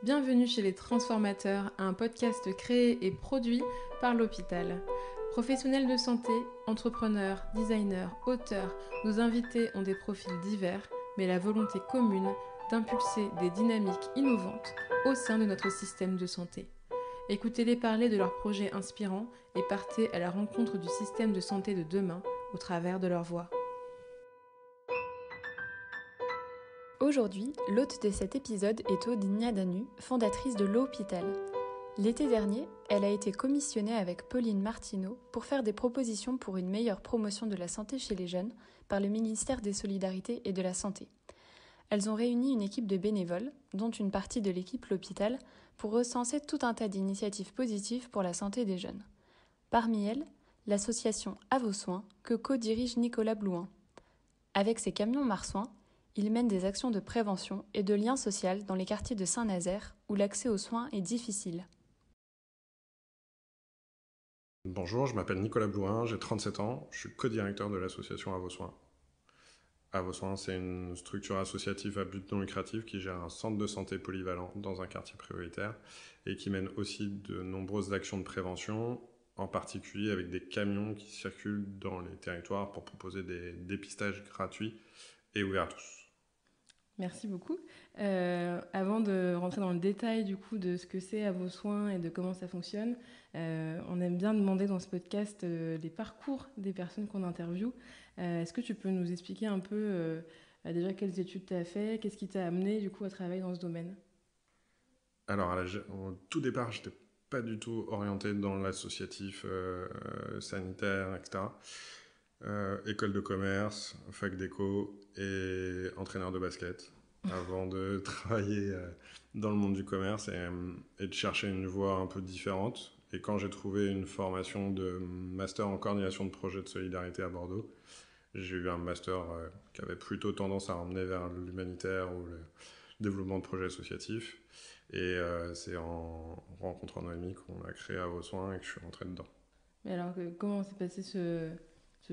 Bienvenue chez Les Transformateurs, un podcast créé et produit par l'hôpital. Professionnels de santé, entrepreneurs, designers, auteurs, nos invités ont des profils divers, mais la volonté commune d'impulser des dynamiques innovantes au sein de notre système de santé. Écoutez-les parler de leurs projets inspirants et partez à la rencontre du système de santé de demain au travers de leur voix. Aujourd'hui, l'hôte de cet épisode est Aude Niadanu, fondatrice de l'Hôpital. L'été dernier, elle a été commissionnée avec Pauline Martineau pour faire des propositions pour une meilleure promotion de la santé chez les jeunes par le ministère des Solidarités et de la Santé. Elles ont réuni une équipe de bénévoles, dont une partie de l'équipe L'Hôpital, pour recenser tout un tas d'initiatives positives pour la santé des jeunes. Parmi elles, l'association À vos soins, que co-dirige Nicolas Blouin. Avec ses camions marsouins, il mène des actions de prévention et de lien social dans les quartiers de Saint-Nazaire, où l'accès aux soins est difficile. Bonjour, je m'appelle Nicolas Blouin, j'ai 37 ans, je suis co-directeur de l'association À vos soins. À vos soins, c'est une structure associative à but non lucratif qui gère un centre de santé polyvalent dans un quartier prioritaire et qui mène aussi de nombreuses actions de prévention, en particulier avec des camions qui circulent dans les territoires pour proposer des dépistages gratuits et ouverts à tous. Merci beaucoup. Avant de rentrer dans le détail du coup de ce que c'est À vos soins et de comment ça fonctionne, on aime bien demander dans ce podcast les parcours des personnes qu'on interviewe. Est-ce que tu peux nous expliquer un peu déjà quelles études tu as fait, qu'est-ce qui t'a amené du coup à travailler dans ce domaine? Alors, au tout départ, j'étais pas du tout orienté dans l'associatif sanitaire, etc. École de commerce, fac d'éco et entraîneur de basket avant de travailler dans le monde du commerce et de chercher une voie un peu différente. Et quand j'ai trouvé une formation de master en coordination de projets de solidarité à Bordeaux, j'ai eu un master qui avait plutôt tendance à emmener vers l'humanitaire ou le développement de projets associatifs. Et c'est en rencontrant Noémie qu'on a créé À vos soins et que je suis rentré dedans. Mais alors comment s'est passé ce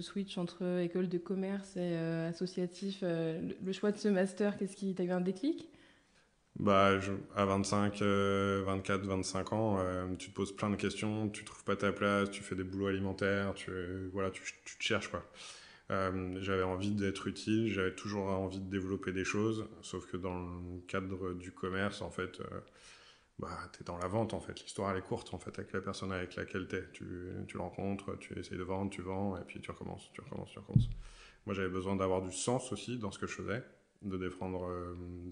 switch entre école de commerce et associatif, le choix de ce master, qu'est-ce qui t'a eu un déclic? À 25, 24, 25 ans, tu te poses plein de questions, tu trouves pas ta place, tu fais des boulots alimentaires, tu te cherches quoi. J'avais envie d'être utile, j'avais toujours envie de développer des choses, sauf que dans le cadre du commerce, en fait, t'es dans la vente en fait. L'histoire elle est courte en fait avec la personne avec laquelle t'es. Tu le rencontres, tu essayes de vendre, tu vends et puis tu recommences. Moi j'avais besoin d'avoir du sens aussi dans ce que je faisais, de défendre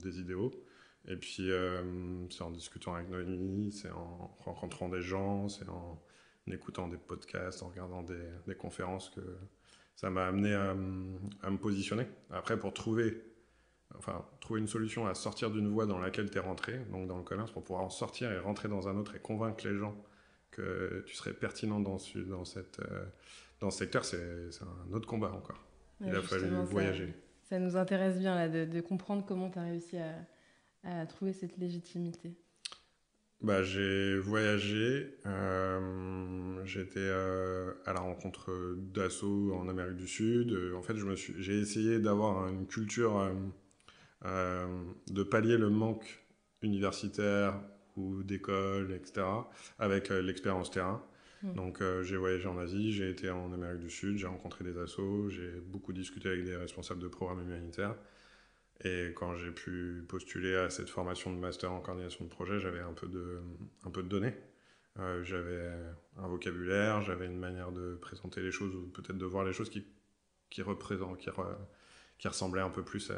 des idéaux. Et puis c'est en discutant avec Noémie, c'est en rencontrant des gens, c'est en écoutant des podcasts, en regardant des conférences que ça m'a amené à me positionner. Après pour trouver une solution à sortir d'une voie dans laquelle tu es rentré, donc dans le commerce, pour pouvoir en sortir et rentrer dans un autre et convaincre les gens que tu serais pertinent dans ce secteur, c'est un autre combat encore. Ouais, Il a fallu justement, voyager. ça nous intéresse bien là, de comprendre comment tu as réussi à trouver cette légitimité. J'ai voyagé, j'étais à la rencontre d'assos en Amérique du Sud. En fait, j'ai essayé d'avoir une culture de pallier le manque universitaire ou d'école, etc., avec l'expérience terrain. Donc j'ai voyagé en Asie, j'ai été en Amérique du Sud, j'ai rencontré des assos, j'ai beaucoup discuté avec des responsables de programmes humanitaires. Et quand j'ai pu postuler à cette formation de master en coordination de projet, j'avais un peu de données. J'avais un vocabulaire, j'avais une manière de présenter les choses ou peut-être de voir les choses qui ressemblaient un peu plus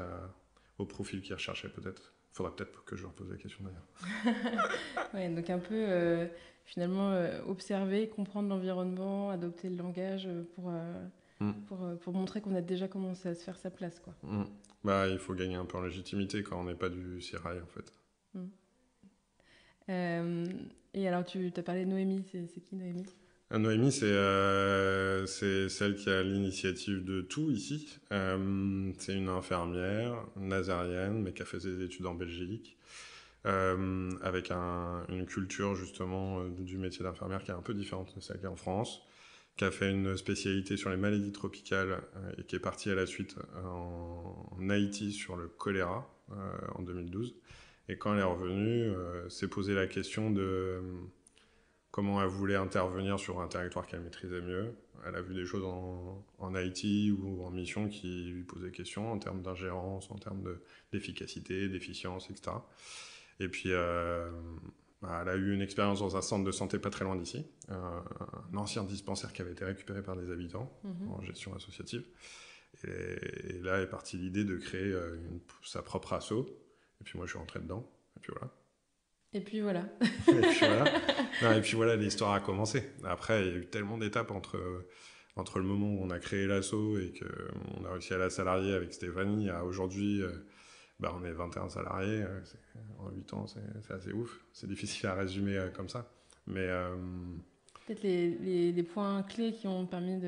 au profil qu'ils recherchaient peut-être. Il faudra peut-être que je leur pose la question d'ailleurs. Ouais, donc un peu finalement observer, comprendre l'environnement, adopter le langage pour montrer qu'on a déjà commencé à se faire sa place, quoi. Il faut gagner un peu en légitimité quand on n'est pas du sérail en fait. Mm. Et alors tu as parlé de Noémie, c'est qui Noémie? Noémie, c'est celle qui a l'initiative de tout ici. C'est une infirmière nazarienne, mais qui a fait ses études en Belgique, avec une culture justement du métier d'infirmière qui est un peu différente de celle qu'il y a en France, qui a fait une spécialité sur les maladies tropicales et qui est partie à la suite en Haïti sur le choléra en 2012. Et quand elle est revenue, s'est posé la question de comment elle voulait intervenir sur un territoire qu'elle maîtrisait mieux. Elle a vu des choses en IT ou en mission qui lui posaient question en termes d'ingérence, en termes d'efficacité, d'efficience, etc. Et puis, elle a eu une expérience dans un centre de santé pas très loin d'ici, un ancien dispensaire qui avait été récupéré par des habitants en gestion associative. Et là est partie l'idée de créer sa propre asso. Et puis moi, je suis rentré dedans. Et puis voilà. Et puis voilà. Et puis voilà. Non, et puis voilà, l'histoire a commencé. Après, il y a eu tellement d'étapes entre le moment où on a créé l'asso et qu'on a réussi à la salarier avec Stéphanie à aujourd'hui, on est 21 salariés. En 8 ans, c'est assez ouf. C'est difficile à résumer comme ça. Mais peut-être les points clés qui ont permis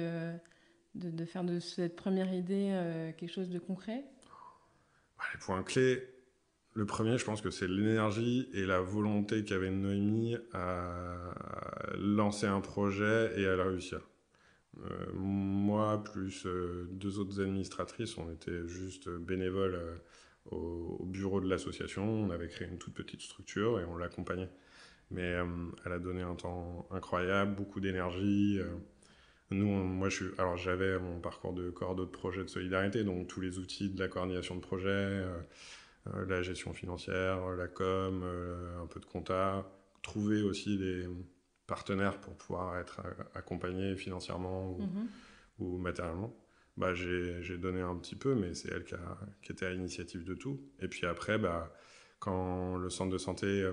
de faire de cette première idée quelque chose de concret. Les points clés, le premier, je pense que c'est l'énergie et la volonté qu'avait Noémie à lancer un projet et à le réussir. Moi, plus 2 autres administratrices, on était juste bénévoles au bureau de l'association. On avait créé une toute petite structure et on l'accompagnait. Mais elle a donné un temps incroyable, beaucoup d'énergie. Moi, j'avais mon parcours de cordeau de projet de solidarité, donc tous les outils de la coordination de projet, la gestion financière, la com, un peu de compta, trouver aussi des partenaires pour pouvoir être accompagné financièrement ou matériellement. J'ai donné un petit peu, mais c'est elle qui était à l'initiative de tout. Et puis après, quand le centre de santé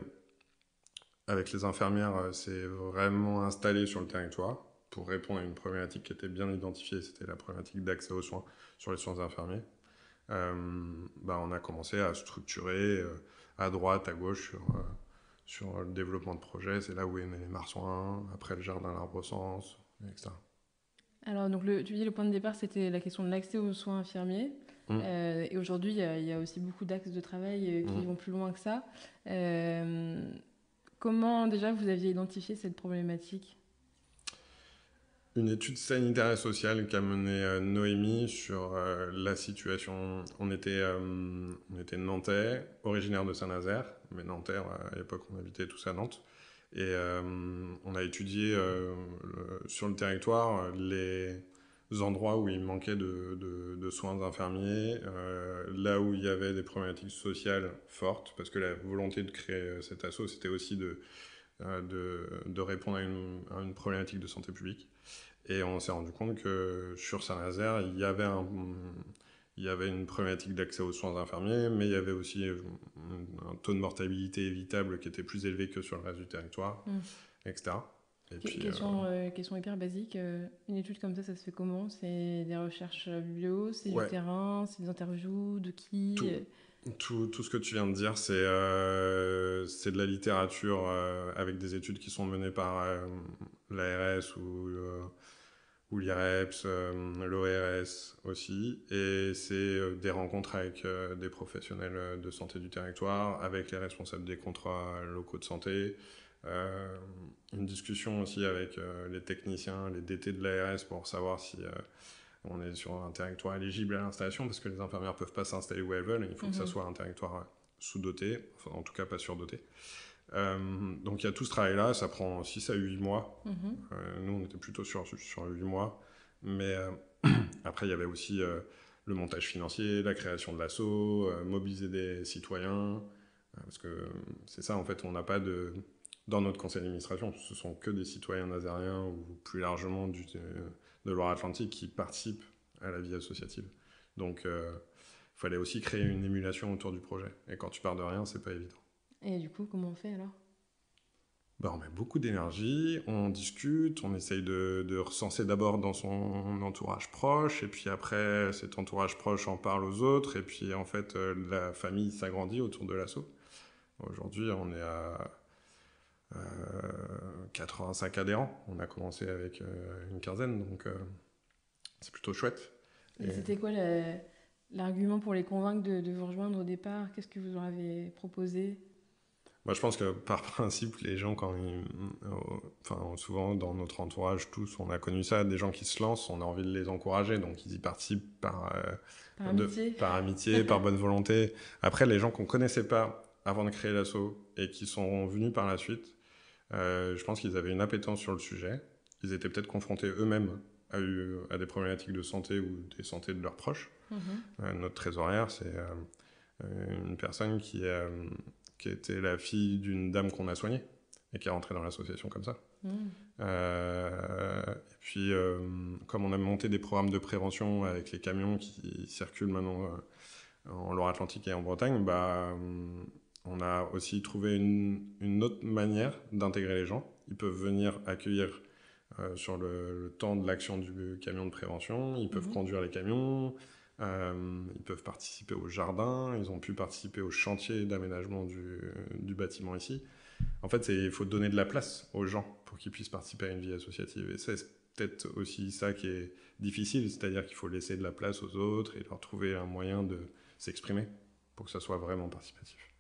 avec les infirmières s'est vraiment installé sur le territoire pour répondre à une problématique qui était bien identifiée, c'était la problématique d'accès aux soins sur les soins infirmiers. On a commencé à structurer à droite, à gauche sur le développement de projet. C'est là où est né les marsouins, après le jardin à l'arbre-sens, etc. Alors, donc tu dis le point de départ, c'était la question de l'accès aux soins infirmiers. Et aujourd'hui, il y a aussi beaucoup d'axes de travail qui vont plus loin que ça. Comment déjà vous aviez identifié cette problématique ? Une étude sanitaire et sociale qu'a menée Noémie sur la situation. On était nantais, originaire de Saint-Nazaire, mais nantais, à l'époque on habitait tous à Nantes. Et on a étudié sur le territoire les endroits où il manquait de soins infirmiers, là où il y avait des problématiques sociales fortes, parce que la volonté de créer cet asso, c'était aussi de répondre à une problématique de santé publique. Et on s'est rendu compte que sur Saint-Nazaire, il y avait une problématique d'accès aux soins infirmiers, mais il y avait aussi un taux de mortalité évitable qui était plus élevé que sur le reste du territoire, etc. Et puis, question hyper basique. Une étude comme ça se fait comment ? C'est des recherches biblio, c'est du terrain, c'est des interviews, de qui ? Tout ce que tu viens de dire, c'est de la littérature avec des études qui sont menées par l'ARS ou l'IREPS, l'ORS aussi. Et c'est des rencontres avec des professionnels de santé du territoire, avec les responsables des contrats locaux de santé, une discussion aussi avec les techniciens, les DT de l'ARS pour savoir si on est sur un territoire éligible à l'installation, parce que les infirmières ne peuvent pas s'installer où elles veulent, il faut que ça soit un territoire sous-doté, enfin en tout cas pas surdoté. Donc il y a tout ce travail-là, ça prend 6 à 8 mois. Nous, on était plutôt sur 8 mois. Mais après, il y avait aussi le montage financier, la création de l'asso, mobiliser des citoyens. Parce que c'est ça, en fait, on n'a pas de... Dans notre conseil d'administration, ce sont que des citoyens nazariens ou plus largement de Loire-Atlantique qui participent à la vie associative. Donc, il fallait aussi créer une émulation autour du projet. Et quand tu pars de rien, c'est pas évident. Et du coup, comment on fait alors ? On met beaucoup d'énergie, on discute, on essaye de recenser d'abord dans son entourage proche, et puis après, cet entourage proche en parle aux autres, et puis en fait, la famille s'agrandit autour de l'asso. Aujourd'hui, on est à 85 adhérents. On a commencé avec une quinzaine, donc c'est plutôt chouette. Et c'était quoi l'argument pour les convaincre de vous rejoindre au départ ? Qu'est-ce que vous leur avez proposé ? Moi, je pense que par principe, les gens, souvent dans notre entourage, tous, on a connu ça, des gens qui se lancent, on a envie de les encourager, donc ils y participent par amitié, par bonne volonté. Après, les gens qu'on connaissait pas avant de créer l'asso et qui sont venus par la suite, je pense qu'ils avaient une appétence sur le sujet. Ils étaient peut-être confrontés eux-mêmes à des problématiques de santé ou des santé de leurs proches. Notre trésorière, c'est une personne qui était la fille d'une dame qu'on a soignée et qui est rentrée dans l'association comme ça. Et puis, comme on a monté des programmes de prévention avec les camions qui circulent maintenant en Loire-Atlantique et en Bretagne, on a aussi trouvé une autre manière d'intégrer les gens. Ils peuvent venir accueillir sur le temps de l'action du camion de prévention, ils peuvent conduire les camions, ils peuvent participer au jardin, ils ont pu participer au chantier d'aménagement du bâtiment ici. En fait, il faut donner de la place aux gens pour qu'ils puissent participer à une vie associative. Et c'est peut-être aussi ça qui est difficile, c'est-à-dire qu'il faut laisser de la place aux autres et leur trouver un moyen de s'exprimer pour que ça soit vraiment participatif.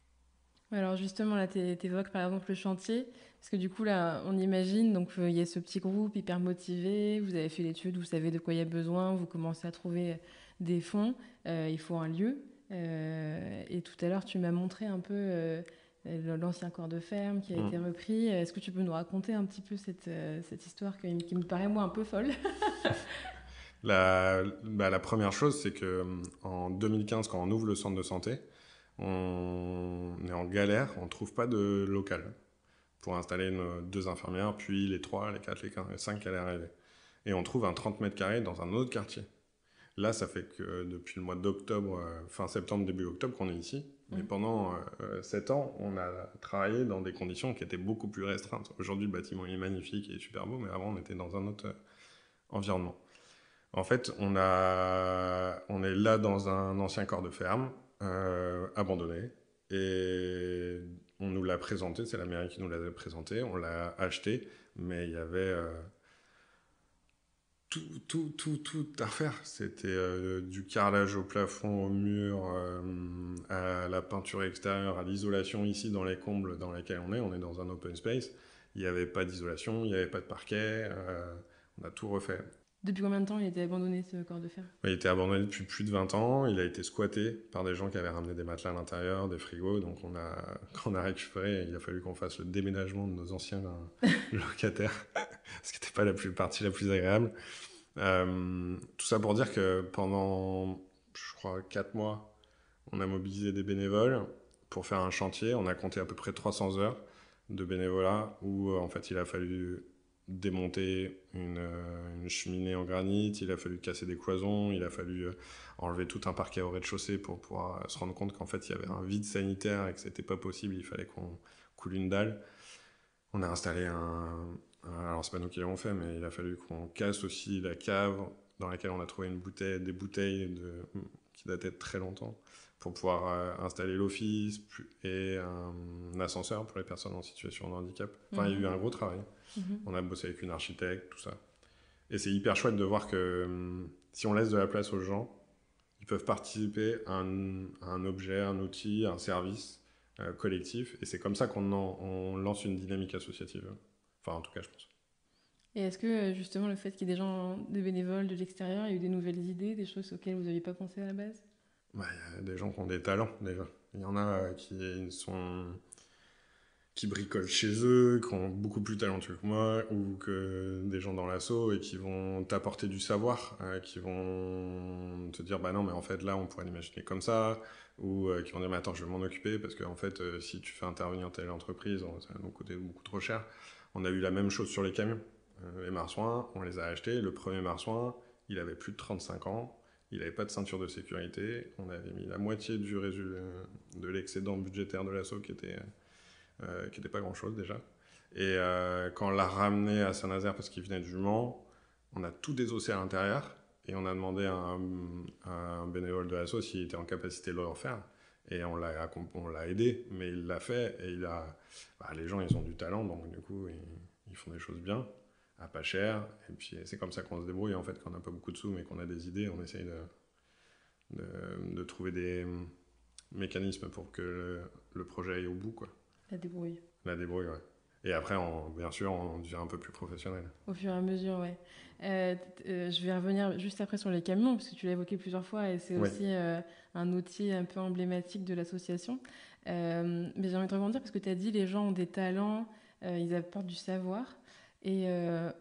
Alors justement, là, tu évoques par exemple le chantier, parce que du coup, là, on imagine, donc il y a ce petit groupe hyper motivé, vous avez fait l'étude, vous savez de quoi il y a besoin, vous commencez à trouver des fonds, il faut un lieu. Et tout à l'heure, tu m'as montré un peu l'ancien corps de ferme qui a été repris. Est-ce que tu peux nous raconter un petit peu cette histoire qui me paraît, moi, un peu folle? La première chose, c'est qu'en 2015, quand on ouvre le centre de santé, on est en galère, on ne trouve pas de local pour installer 2 infirmières, puis les 3, les 4, les 5 qui allaient arriver. Et on trouve un 30 mètres carrés dans un autre quartier. Là, ça fait que depuis le mois d'octobre, fin septembre, début octobre, qu'on est ici. Mais pendant 7 ans, on a travaillé dans des conditions qui étaient beaucoup plus restreintes. Aujourd'hui, le bâtiment est magnifique et super beau, mais avant, on était dans un autre environnement. En fait, on est là dans un ancien corps de ferme, abandonné, et on nous l'a présenté, c'est la mairie qui nous l'avait présenté, on l'a acheté, mais il y avait tout à refaire. C'était du carrelage au plafond, au mur, à la peinture extérieure, à l'isolation ici dans les combles dans lesquels on est dans un open space. Il n'y avait pas d'isolation, il n'y avait pas de parquet, on a tout refait. Depuis combien de temps il a été abandonné, ce corps de fer? Il a été abandonné depuis plus de 20 ans. Il a été squatté par des gens qui avaient ramené des matelas à l'intérieur, des frigos. Donc, quand on a récupéré, il a fallu qu'on fasse le déménagement de nos anciens locataires, ce qui n'était pas la partie la plus agréable. Tout ça pour dire que pendant, je crois, 4 mois, on a mobilisé des bénévoles pour faire un chantier. On a compté à peu près 300 heures de bénévolat où, en fait, il a fallu démonter une cheminée en granit, il a fallu casser des cloisons, il a fallu enlever tout un parquet au rez-de-chaussée pour pouvoir se rendre compte qu'en fait il y avait un vide sanitaire et que c'était pas possible, il fallait qu'on coule une dalle. On a installé alors c'est pas nous qui l'avons fait, mais il a fallu qu'on casse aussi la cave dans laquelle on a trouvé des bouteilles qui dataient de très longtemps pour pouvoir installer l'office et un ascenseur pour les personnes en situation de handicap. Enfin, il y a eu un gros travail. On a bossé avec une architecte, tout ça. Et c'est hyper chouette de voir que si on laisse de la place aux gens, ils peuvent participer à un objet, un outil, un service collectif. Et c'est comme ça qu'on lance une dynamique associative. Enfin, en tout cas, je pense. Et est-ce que justement le fait qu'il y ait des gens, des bénévoles de l'extérieur, il y a eu des nouvelles idées, des choses auxquelles vous n'aviez pas pensé à la base? Il y a des gens qui ont des talents déjà. Il y en a qui bricolent chez eux, qui ont beaucoup plus talentueux que moi, ou que des gens dans l'asso et qui vont t'apporter du savoir, qui vont te dire bah non mais en fait là on pourrait l'imaginer comme ça, ou qui vont dire mais attends je vais m'en occuper parce que en fait si tu fais intervenir telle entreprise ça va nous coûter beaucoup trop cher. On a eu la même chose sur les camions. Les marsouins, on les a achetés. Le premier marsouin, il avait plus de 35 ans. Il n'avait pas de ceinture de sécurité. On avait mis la moitié de l'excédent budgétaire de l'asso qui était pas grand-chose déjà. Et quand on l'a ramené à Saint-Nazaire parce qu'il venait du Mans, on a tout désossé à l'intérieur et on a demandé à un bénévole de l'asso s'il était en capacité de le refaire. Et on l'a aidé, mais il l'a fait et les gens ils ont du talent, donc du coup ils font des choses bien, à pas cher, et puis c'est comme ça qu'on se débrouille en fait, quand on n'a pas beaucoup de sous mais qu'on a des idées, on essaye de trouver des mécanismes pour que le projet aille au bout, quoi. La débrouille. La débrouille, ouais. Et après, bien sûr, on devient un peu plus professionnel. Au fur et à mesure, ouais. Je vais revenir juste après sur les camions, parce que tu l'as évoqué plusieurs fois, et c'est aussi un outil un peu emblématique de l'association. Mais j'ai envie de rebondir parce que tu as dit les gens ont des talents, ils apportent du savoir. Et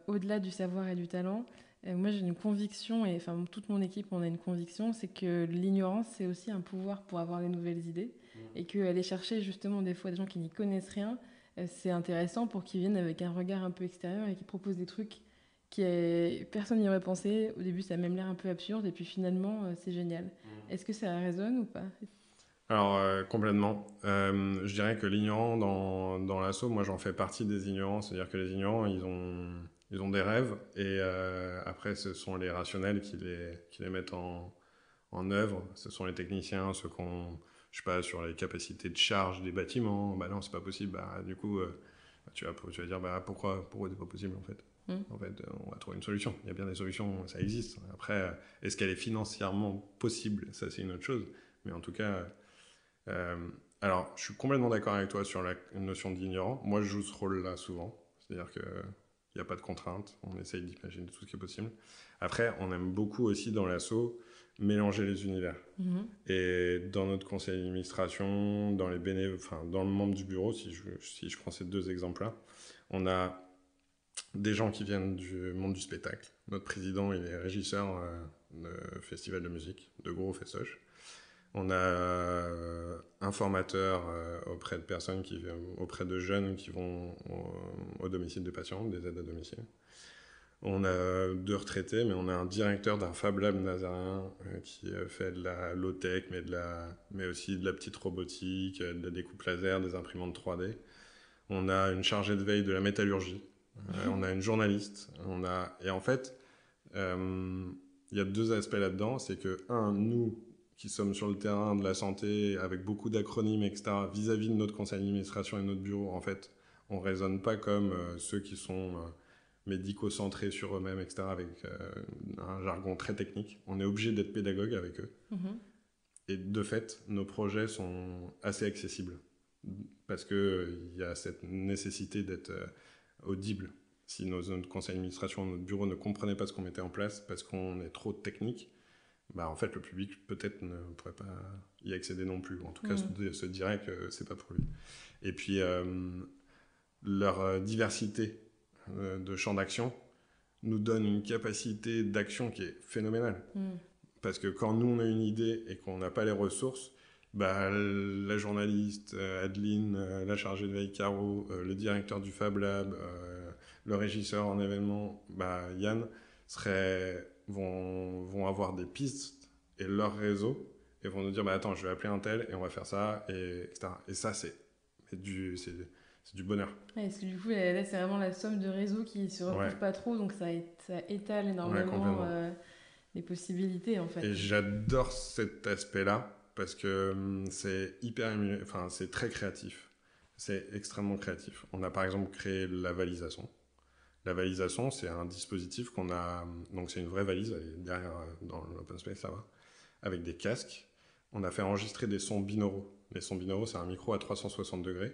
au-delà du savoir et du talent, moi j'ai une conviction, et enfin toute mon équipe on a une conviction, c'est que l'ignorance c'est aussi un pouvoir pour avoir des nouvelles idées. Et qu'aller chercher justement des fois des gens qui n'y connaissent rien, c'est intéressant pour qu'ils viennent avec un regard un peu extérieur et qu'ils proposent des trucs personne n'y aurait pensé. Au début ça a même l'air un peu absurde et puis finalement c'est génial. Est-ce que ça résonne ou pas? Alors, complètement. Je dirais que l'ignorant dans l'assaut, moi j'en fais partie des ignorants, c'est-à-dire que les ignorants, ils ont des rêves, et après ce sont les rationnels qui les mettent en œuvre, ce sont les techniciens, ceux qu'on, je sais pas, sur les capacités de charge des bâtiments, bah non, c'est pas possible, bah du coup, tu vas dire, bah pourquoi c'est pas possible en fait? En fait, on va trouver une solution. Il y a bien des solutions, ça existe. Après, est-ce qu'elle est financièrement possible? Ça, c'est une autre chose. Mais en tout cas, euh, alors, je suis complètement d'accord avec toi sur la notion d'ignorant. Moi, je joue ce rôle-là souvent. C'est-à-dire qu'il n'y a pas de contraintes. On essaye d'imaginer tout ce qui est possible. Après, on aime beaucoup aussi dans l'assaut mélanger les univers. Et dans notre conseil d'administration, dans les enfin, dans le membre du bureau, si je prends ces deux exemples-là, on a des gens qui viennent du monde du spectacle. Notre président, il est régisseur de festivals de musique, de gros festoches. On a un formateur auprès de personnes auprès de jeunes qui vont au domicile des patients, des aides à domicile. On a deux retraités, mais on a un directeur d'un Fab Lab nazaréen qui fait de la low-tech, mais aussi de la petite robotique, de la découpe laser, des imprimantes 3D. On a une chargée de veille de la métallurgie. On a une journaliste. Et en fait, il y a deux aspects là-dedans. C'est que, nous, qui sommes sur le terrain de la santé, avec beaucoup d'acronymes, etc., vis-à-vis de notre conseil d'administration et de notre bureau, en fait, on ne raisonne pas comme ceux qui sont médico-centrés sur eux-mêmes, etc., avec un jargon très technique. On est obligé d'être pédagogue avec eux. Et de fait, nos projets sont assez accessibles. Parce qu'il y a cette nécessité d'être audible. Si notre conseil d'administration, notre bureau ne comprenait pas ce qu'on mettait en place, parce qu'on est trop technique, bah en fait le public peut-être ne pourrait pas y accéder non plus, ou en tout cas se dirait que c'est pas pour lui. Et puis leur diversité de champs d'action nous donne une capacité d'action qui est phénoménale. Parce que quand nous on a une idée et qu'on n'a pas les ressources, bah, la journaliste Adeline, la chargée de veille Caro, le directeur du Fab Lab, le régisseur en événement, bah, Yann, vont avoir des pistes et leur réseau, et vont nous dire bah, attends, je vais appeler un tel et on va faire ça, etc. Et ça, c'est du bonheur. Ouais, parce que du coup, là, c'est vraiment la somme de réseaux qui se recoupent pas trop, donc ça étale énormément les possibilités en fait. Et j'adore cet aspect-là parce que c'est enfin, c'est très créatif. C'est extrêmement créatif. On a par exemple créé la valisation. La valisation, c'est un dispositif qu'on a. Donc, c'est une vraie valise, elle est derrière dans l'open space là-bas, avec des casques. On a fait enregistrer des sons binauraux. Les sons binauraux, c'est un micro à 360 degrés.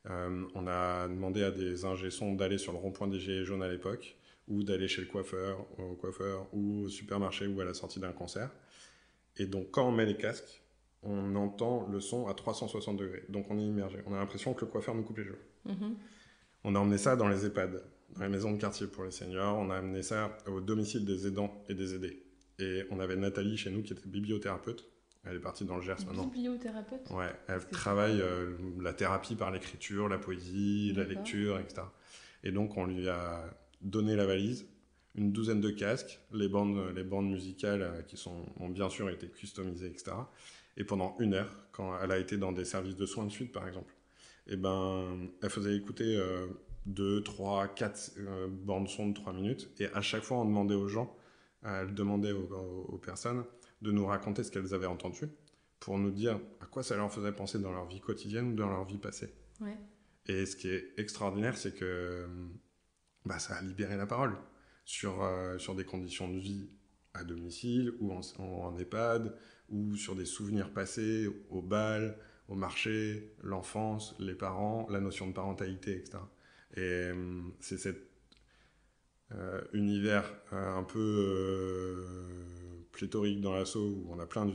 On a demandé à des ingé sons d'aller sur le rond-point des Gilets jaunes à l'époque, ou d'aller chez le coiffeur, ou au supermarché, ou à la sortie d'un concert. Et donc, quand on met les casques, on entend le son à 360 degrés. Donc, on est immergé. On a l'impression que le coiffeur nous coupe les cheveux. On a emmené ça dans les EHPAD, dans les maisons de quartier pour les seniors. On a amené ça au domicile des aidants et des aidés. Et on avait Nathalie chez nous qui était bibliothérapeute. Elle est partie dans le Gers maintenant. Bibliothérapeute ? Ouais, elle travaille la thérapie par l'écriture, la poésie, la lecture, etc. Et donc on lui a donné la valise, une douzaine de casques, les bandes musicales qui ont bien sûr été customisées, etc. Et pendant 1 heure, quand elle a été dans des services de soins de suite par exemple, et elle faisait écouter 2, 3, 4 bandes son de 3 minutes, et à chaque fois on demandait aux gens, elle demandait aux personnes de nous raconter ce qu'elles avaient entendu, pour nous dire à quoi ça leur faisait penser dans leur vie quotidienne ou dans leur vie passée. Ouais. Et ce qui est extraordinaire, c'est que ça a libéré la parole sur des conditions de vie à domicile ou en EHPAD, ou sur des souvenirs passés, au bal, au marché, l'enfance, les parents, la notion de parentalité, etc. Et c'est cet univers un peu pléthorique dans l'assaut, où on a plein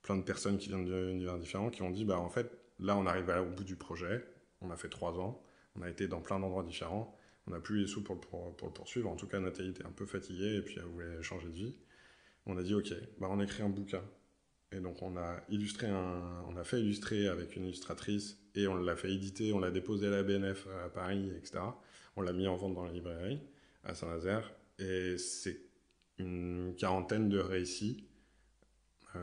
plein de personnes qui viennent d'univers différents qui ont dit, en fait, là, on arrive au bout du projet. On a fait 3 ans. On a été dans plein d'endroits différents. On n'a plus les sous pour le poursuivre. En tout cas, Nathalie était un peu fatiguée et puis elle voulait changer de vie. On a dit, OK, on écrit un bouquin. Et donc, on a fait illustrer avec une illustratrice et on l'a fait éditer. On l'a déposé à la BNF à Paris, etc. On l'a mis en vente dans la librairie à Saint-Nazaire. Et c'est une quarantaine de récits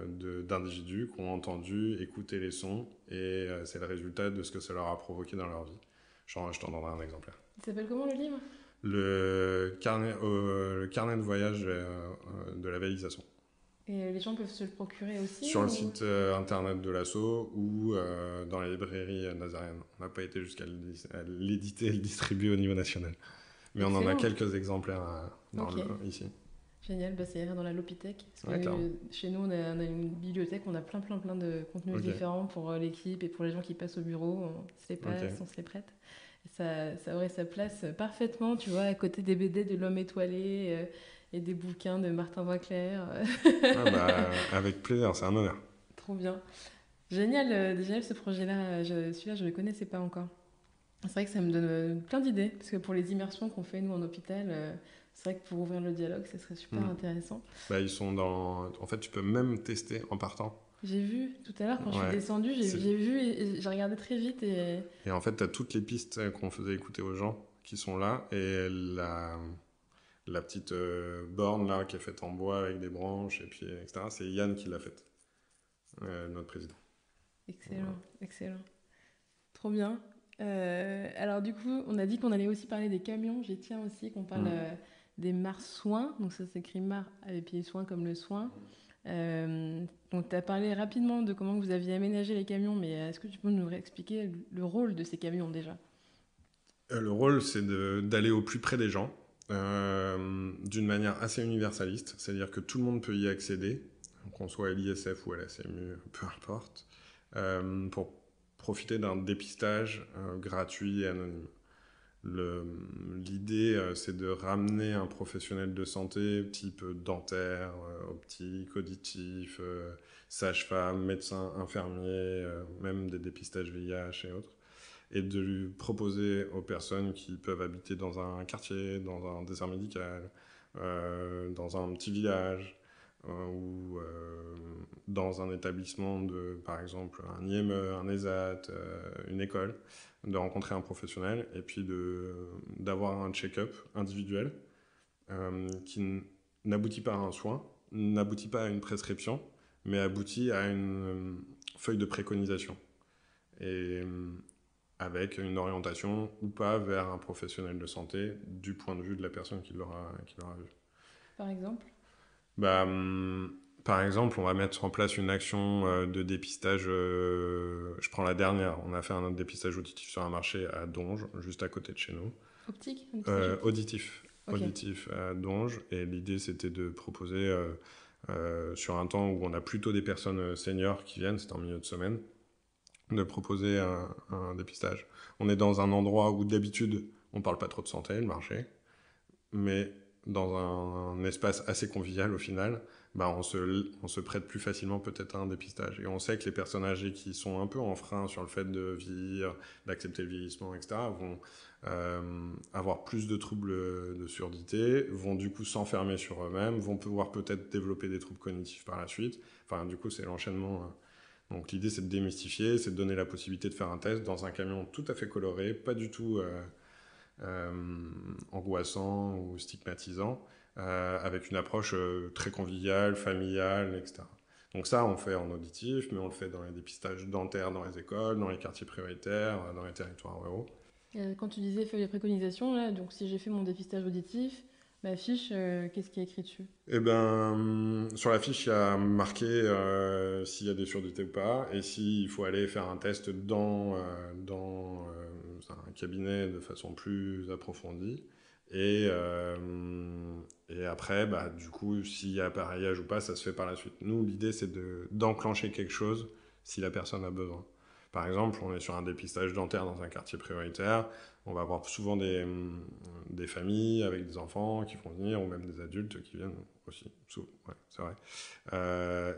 d'individus qui ont entendu, écouté les sons, et c'est le résultat de ce que ça leur a provoqué dans leur vie. Je t'en donnerai un exemplaire. Il s'appelle comment le livre ? Le carnet de voyage de la Vallisation. Et les gens peuvent se le procurer aussi sur le site internet de l'asso ou dans la librairie nazarienne. On n'a pas été jusqu'à l'éditer et le distribuer au niveau national. Mais excellent. On en a quelques exemplaires ici. Génial, ça irait dans la Lopithèque. Parce que chez nous, on a une bibliothèque, on a plein de contenus différents pour l'équipe et pour les gens qui passent au bureau. On se les passe, on se les prête. Et ça aurait sa place parfaitement, tu vois, à côté des BD de L'Homme étoilé et des bouquins de Martin Winkler. Avec plaisir, c'est un honneur. Trop bien. Génial ce projet-là. Celui-là, je ne le connaissais pas encore. C'est vrai que ça me donne plein d'idées, parce que pour les immersions qu'on fait, nous, en hôpital... c'est vrai que pour ouvrir le dialogue, ça serait super intéressant. Ils sont en fait, tu peux même tester en partant. J'ai vu tout à l'heure, quand je suis descendue, j'ai vu et j'ai regardé très vite. Et en fait, tu as toutes les pistes qu'on faisait écouter aux gens qui sont là. Et la petite borne là, qui est faite en bois avec des branches, et puis, etc., c'est Yann qui l'a faite, notre président. Excellent. Trop bien. Alors du coup, on a dit qu'on allait aussi parler des camions. J'y tiens aussi qu'on parle... des marsouins, donc ça s'écrit mar avec pieds soins comme le soin. Donc tu as parlé rapidement de comment vous aviez aménagé les camions, mais est-ce que tu peux nous expliquer le rôle de ces camions déjà ? Le rôle, c'est d'aller au plus près des gens, d'une manière assez universaliste, c'est-à-dire que tout le monde peut y accéder, qu'on soit à l'ISF ou à la CMU, peu importe, pour profiter d'un dépistage gratuit et anonyme. L'idée, c'est de ramener un professionnel de santé, type dentaire, optique, auditif, sage-femme, médecin, infirmier, même des dépistages VIH et autres, et de lui proposer aux personnes qui peuvent habiter dans un quartier, dans un désert médical, dans un petit village, ou dans un établissement par exemple, un IME, un ESAT, une école, de rencontrer un professionnel et puis d'avoir un check-up individuel qui n'aboutit pas à un soin, n'aboutit pas à une prescription, mais aboutit à une feuille de préconisation. Et avec une orientation ou pas vers un professionnel de santé du point de vue de la personne qui l'aura vu. Par exemple ? Par exemple, on va mettre en place une action de dépistage. Je prends la dernière. On a fait un dépistage auditif sur un marché à Donge, juste à côté de chez nous. Optique ? Auditif. Okay. Auditif à Donge. Et l'idée, c'était de proposer, sur un temps où on a plutôt des personnes seniors qui viennent, c'est en milieu de semaine, de proposer un dépistage. On est dans un endroit où d'habitude, on ne parle pas trop de santé, le marché, mais dans un espace assez convivial au final, on se prête plus facilement peut-être à un dépistage. Et on sait que les personnes âgées qui sont un peu en frein sur le fait de vieillir, d'accepter le vieillissement, etc., vont avoir plus de troubles de surdité, vont du coup s'enfermer sur eux-mêmes, vont pouvoir peut-être développer des troubles cognitifs par la suite. Enfin, du coup, c'est l'enchaînement. Donc l'idée, c'est de démystifier, c'est de donner la possibilité de faire un test dans un camion tout à fait coloré, pas du tout angoissant ou stigmatisant, avec une approche très conviviale, familiale, etc. Donc ça, on fait en auditif, mais on le fait dans les dépistages dentaires, dans les écoles, dans les quartiers prioritaires, dans les territoires ruraux. Quand tu disais feuille de préconisation, là, donc si j'ai fait mon dépistage auditif, ma fiche, qu'est-ce qui est écrit dessus ? Sur la fiche, il y a marqué s'il y a des surdités ou pas, et s'il faut aller faire un test dans un cabinet de façon plus approfondie. Et après, du coup, s'il y a appareillage ou pas, ça se fait par la suite. Nous, l'idée, c'est d'enclencher quelque chose si la personne a besoin. Par exemple, on est sur un dépistage dentaire dans un quartier prioritaire, on va avoir souvent des familles avec des enfants qui vont venir, ou même des adultes qui viennent aussi, ouais, c'est vrai.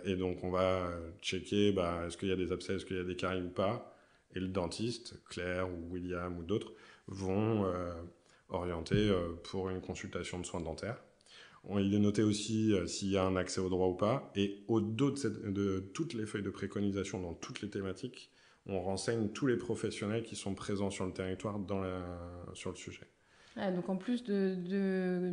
Et donc on va checker, est-ce qu'il y a des abcès, est-ce qu'il y a des caries ou pas, et le dentiste, Claire ou William ou d'autres, vont orienter pour une consultation de soins dentaires. Il est noté aussi s'il y a un accès au droit ou pas, et au dos de toutes les feuilles de préconisation dans toutes les thématiques, on renseigne tous les professionnels qui sont présents sur le territoire sur le sujet. Ah, donc en plus de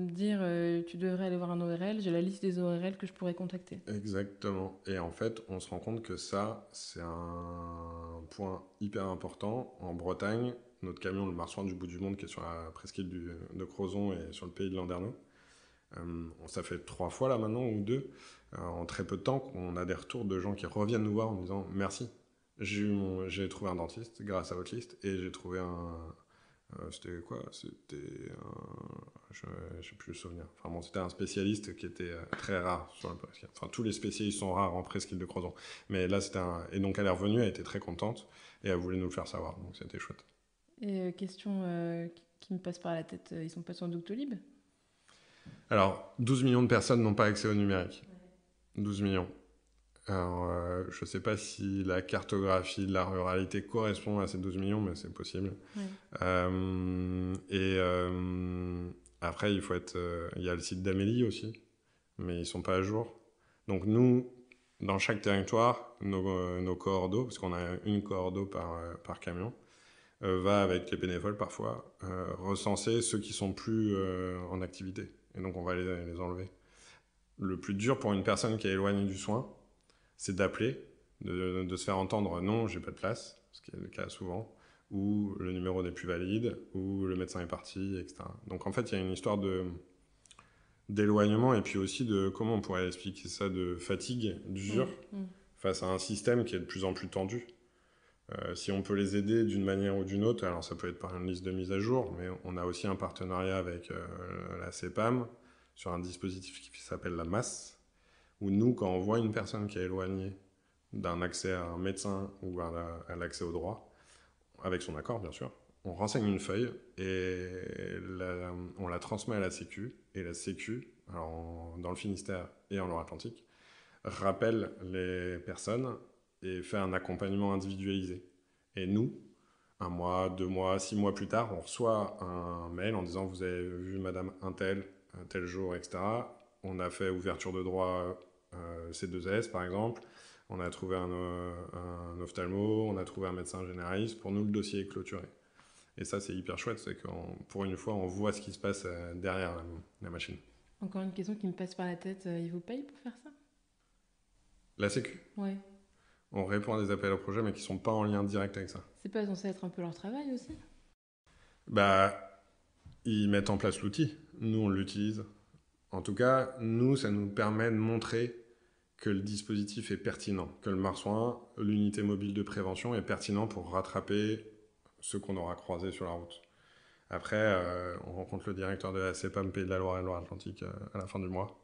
dire tu devrais aller voir un ORL, j'ai la liste des ORL que je pourrais contacter. Exactement. Et en fait, on se rend compte que ça, c'est un point hyper important. En Bretagne, notre camion, le Marsouin du bout du monde, qui est sur la presqu'île de Crozon et sur le pays de Landerneau, ça fait 3 fois là maintenant, ou 2, en très peu de temps, qu'on a des retours de gens qui reviennent nous voir en disant « Merci, j'ai trouvé un dentiste grâce à votre liste, et j'ai trouvé c'était quoi? C'était je n'ai plus le souvenir. Enfin bon, c'était un spécialiste qui était très rare sur la presqu'île. Enfin, tous les spécialistes sont rares en presqu'île de Crozon. Mais là, Et donc, elle est revenue, elle était très contente, et elle voulait nous le faire savoir. Donc, c'était chouette. Et question qui me passe par la tête, ils sont pas sur Doctolib? Alors, 12 millions de personnes n'ont pas accès au numérique. 12 millions. Alors, je ne sais pas si la cartographie de la ruralité correspond à ces 12 millions, mais c'est possible. Ouais. Après, il y a le site d'Amélie aussi, mais ils ne sont pas à jour. Donc nous, dans chaque territoire, nos coordos, parce qu'on a une coordo par camion, va avec les bénévoles parfois recenser ceux qui sont plus en activité. Et donc on va les enlever. Le plus dur pour une personne qui est éloignée du soin, c'est d'appeler, de se faire entendre « non, j'ai pas de place », ce qui est le cas souvent, ou le numéro n'est plus valide, ou le médecin est parti, etc. Donc en fait, il y a une histoire d'éloignement, et puis aussi de, comment on pourrait expliquer ça, de fatigue, d'usure, face à un système qui est de plus en plus tendu. Si on peut les aider d'une manière ou d'une autre, alors ça peut être par une liste de mise à jour, mais on a aussi un partenariat avec la CEPAM sur un dispositif qui s'appelle la MAS, où nous, quand on voit une personne qui est éloignée d'un accès à un médecin ou à l'accès au droit, avec son accord bien sûr, on renseigne une feuille et on la transmet à la Sécu, et la Sécu, alors dans le Finistère et en Loire-Atlantique, rappelle les personnes et fait un accompagnement individualisé. Et nous, 1 mois, 2 mois, 6 mois plus tard, on reçoit un mail en disant « Vous avez vu madame un tel jour, etc. » On a fait ouverture de droit C2S, par exemple. On a trouvé un ophtalmo, on a trouvé un médecin généraliste. Pour nous, le dossier est clôturé. Et ça, c'est hyper chouette, c'est que pour une fois, on voit ce qui se passe derrière la machine. Encore une question qui me passe par la tête, ils vous payent pour faire ça? La Sécu? Ouais. On répond à des appels à projets, mais qui ne sont pas en lien direct avec ça. C'est pas censé être un peu leur travail aussi? Ils mettent en place l'outil. Nous, on l'utilise. En tout cas, nous, ça nous permet de montrer que le dispositif est pertinent, que le Marsouin, l'unité mobile de prévention, est pertinent pour rattraper ceux qu'on aura croisés sur la route. Après, on rencontre le directeur de la CEPAM Pays de la Loire et Loire-Atlantique à la fin du mois.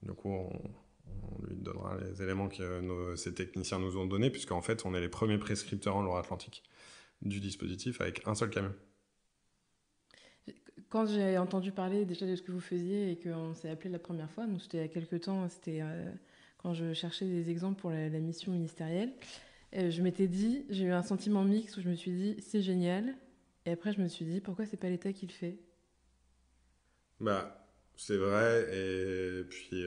Du coup, on lui donnera les éléments que ces techniciens nous ont donnés, puisqu'en fait, on est les premiers prescripteurs en Loire-Atlantique du dispositif avec un seul camion. Quand j'ai entendu parler déjà de ce que vous faisiez et qu'on s'est appelé la première fois, donc c'était il y a quelques temps, c'était quand je cherchais des exemples pour la mission ministérielle, je m'étais dit, j'ai eu un sentiment mixte où je me suis dit c'est génial, et après je me suis dit pourquoi c'est pas l'État qui le fait? C'est vrai, et puis